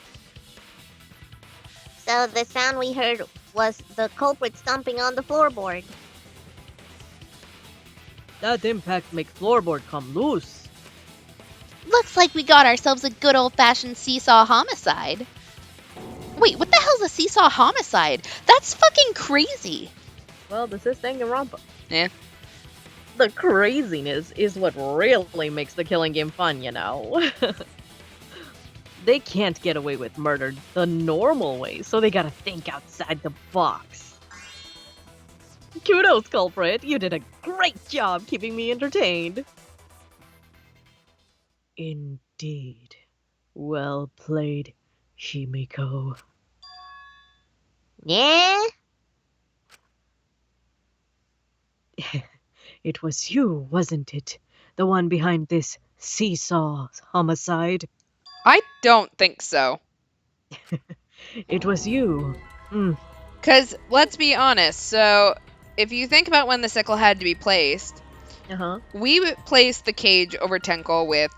So the sound we heard was the culprit stomping on the floorboard. That impact make floorboard come loose. Looks like we got ourselves a good old-fashioned seesaw homicide. Wait, what the hell's a seesaw homicide? That's fucking crazy. Well, this is Danganronpa. Yeah. The craziness is what really makes the killing game fun, you know? They can't get away with murder the normal way, so they gotta think outside the box. Kudos, culprit. You did a great job keeping me entertained. Indeed. Well played, Shimiko. Yeah? It was you, wasn't it? The one behind this seesaw homicide? I don't think so. It was you. Because, let's be honest, so if you think about when the sickle had to be placed, Uh-huh. we placed the cage over Tenko with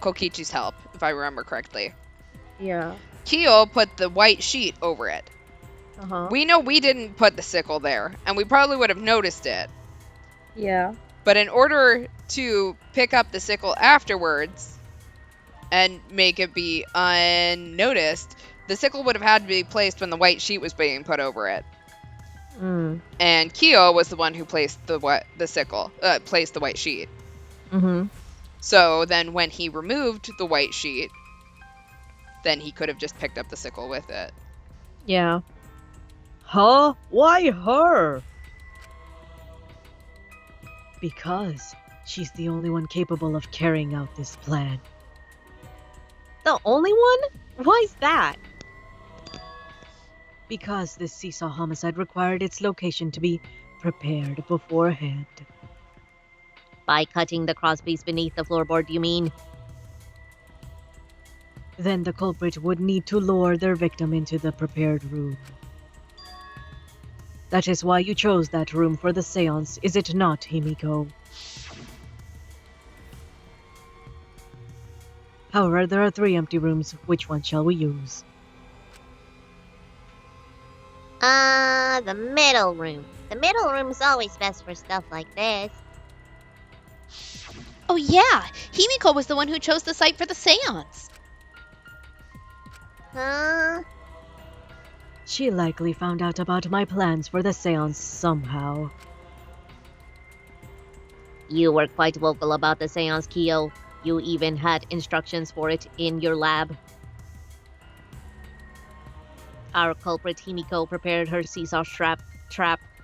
Kokichi's help, if I remember correctly. Yeah. Kyo put the white sheet over it. Uh-huh. We know we didn't put the sickle there, and we probably would have noticed it. Yeah. But in order to pick up the sickle afterwards and make it be unnoticed, the sickle would have had to be placed when the white sheet was being put over it. Mm. And Kyo was the one who placed the white sheet. Mm-hmm. So then when he removed the white sheet, then he could have just picked up the sickle with it. Yeah. Huh? Why her? Because she's the only one capable of carrying out this plan. The only one? Why's that? Because this seesaw homicide required its location to be prepared beforehand. By cutting the crosspiece beneath the floorboard, you mean? Then the culprit would need to lure their victim into the prepared room. That is why you chose that room for the seance, is it not, Himiko? However, there are 3 empty rooms. Which one shall we use? The middle room. The middle room's always best for stuff like this. Oh yeah, Himiko was the one who chose the site for the seance. Huh? She likely found out about my plans for the seance somehow. You were quite vocal about the seance, Kyo. You even had instructions for it in your lab. Our culprit Himiko prepared her seesaw trap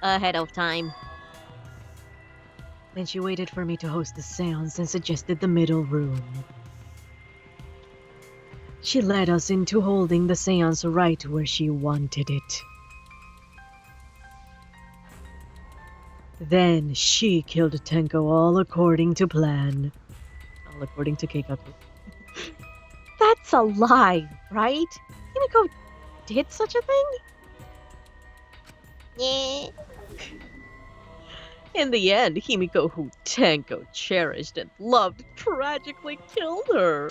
ahead of time. Then she waited for me to host the seance and suggested the middle room. She led us into holding the seance right where she wanted it. Then she killed Tenko all according to plan. All according to Keikaku. That's a lie, right? Himiko did such a thing? Yeah. In the end, Himiko, who Tenko cherished and loved, tragically killed her.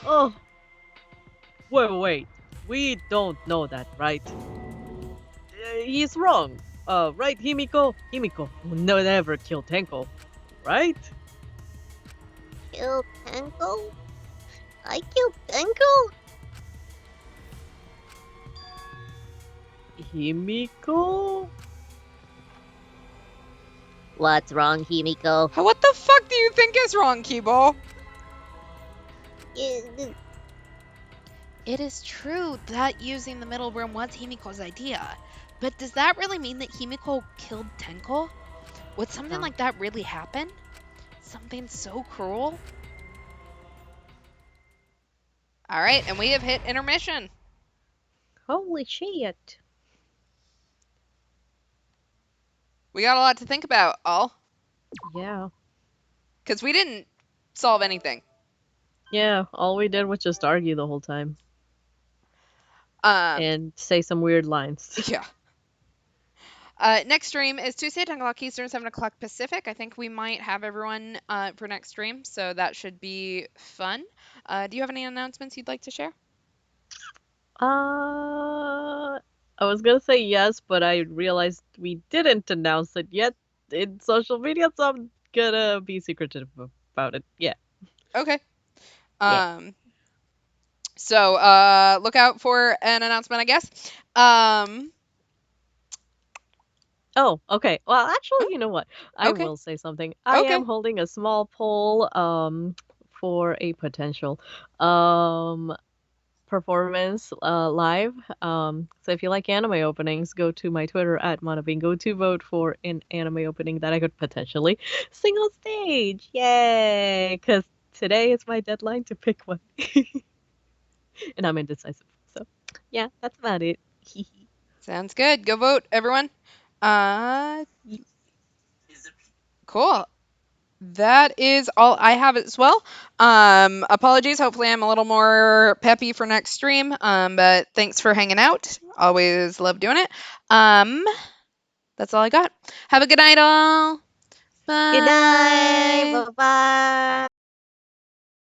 Oh. Wait. We don't know that, right? He's wrong. Right, Himiko? Himiko will never kill Tenko, right? Kill Tenko? I killed Tenko? Himiko? What's wrong, Himiko? What the fuck do you think is wrong, Kibo? It is true that using the middle room was Himiko's idea, but does that really mean that Himiko killed Tenko? Would something like that really happen? Something so cruel? All right, and we have hit intermission. Holy shit. We got a lot to think about, all. Yeah. Because we didn't solve anything. Yeah, all we did was just argue the whole time. Um, And say some weird lines. Yeah. Next stream is Tuesday, 10 o'clock Eastern, 7 o'clock Pacific. I think we might have everyone for next stream, so that should be fun. Do you have any announcements you'd like to share? I was gonna say yes, but I realized we didn't announce it yet in social media, so I'm gonna be secretive about it. Yeah. Okay. Yeah. So look out for an announcement, I guess. Oh, okay. Well, actually, you know what? I Okay. will say something. I Okay. am holding a small poll for a potential performance live. So if you like anime openings, go to my Twitter at Manabingu to vote for an anime opening that I could potentially sing on stage. Yay! Because today is my deadline to pick one. And I'm indecisive. So yeah, that's about it. Sounds good. Go vote, everyone. Cool. That is all I have as well. Apologies. Hopefully I'm a little more peppy for next stream. But thanks for hanging out. Always love doing it. That's all I got. Have a good night, all. Bye. Good night. Bye-bye.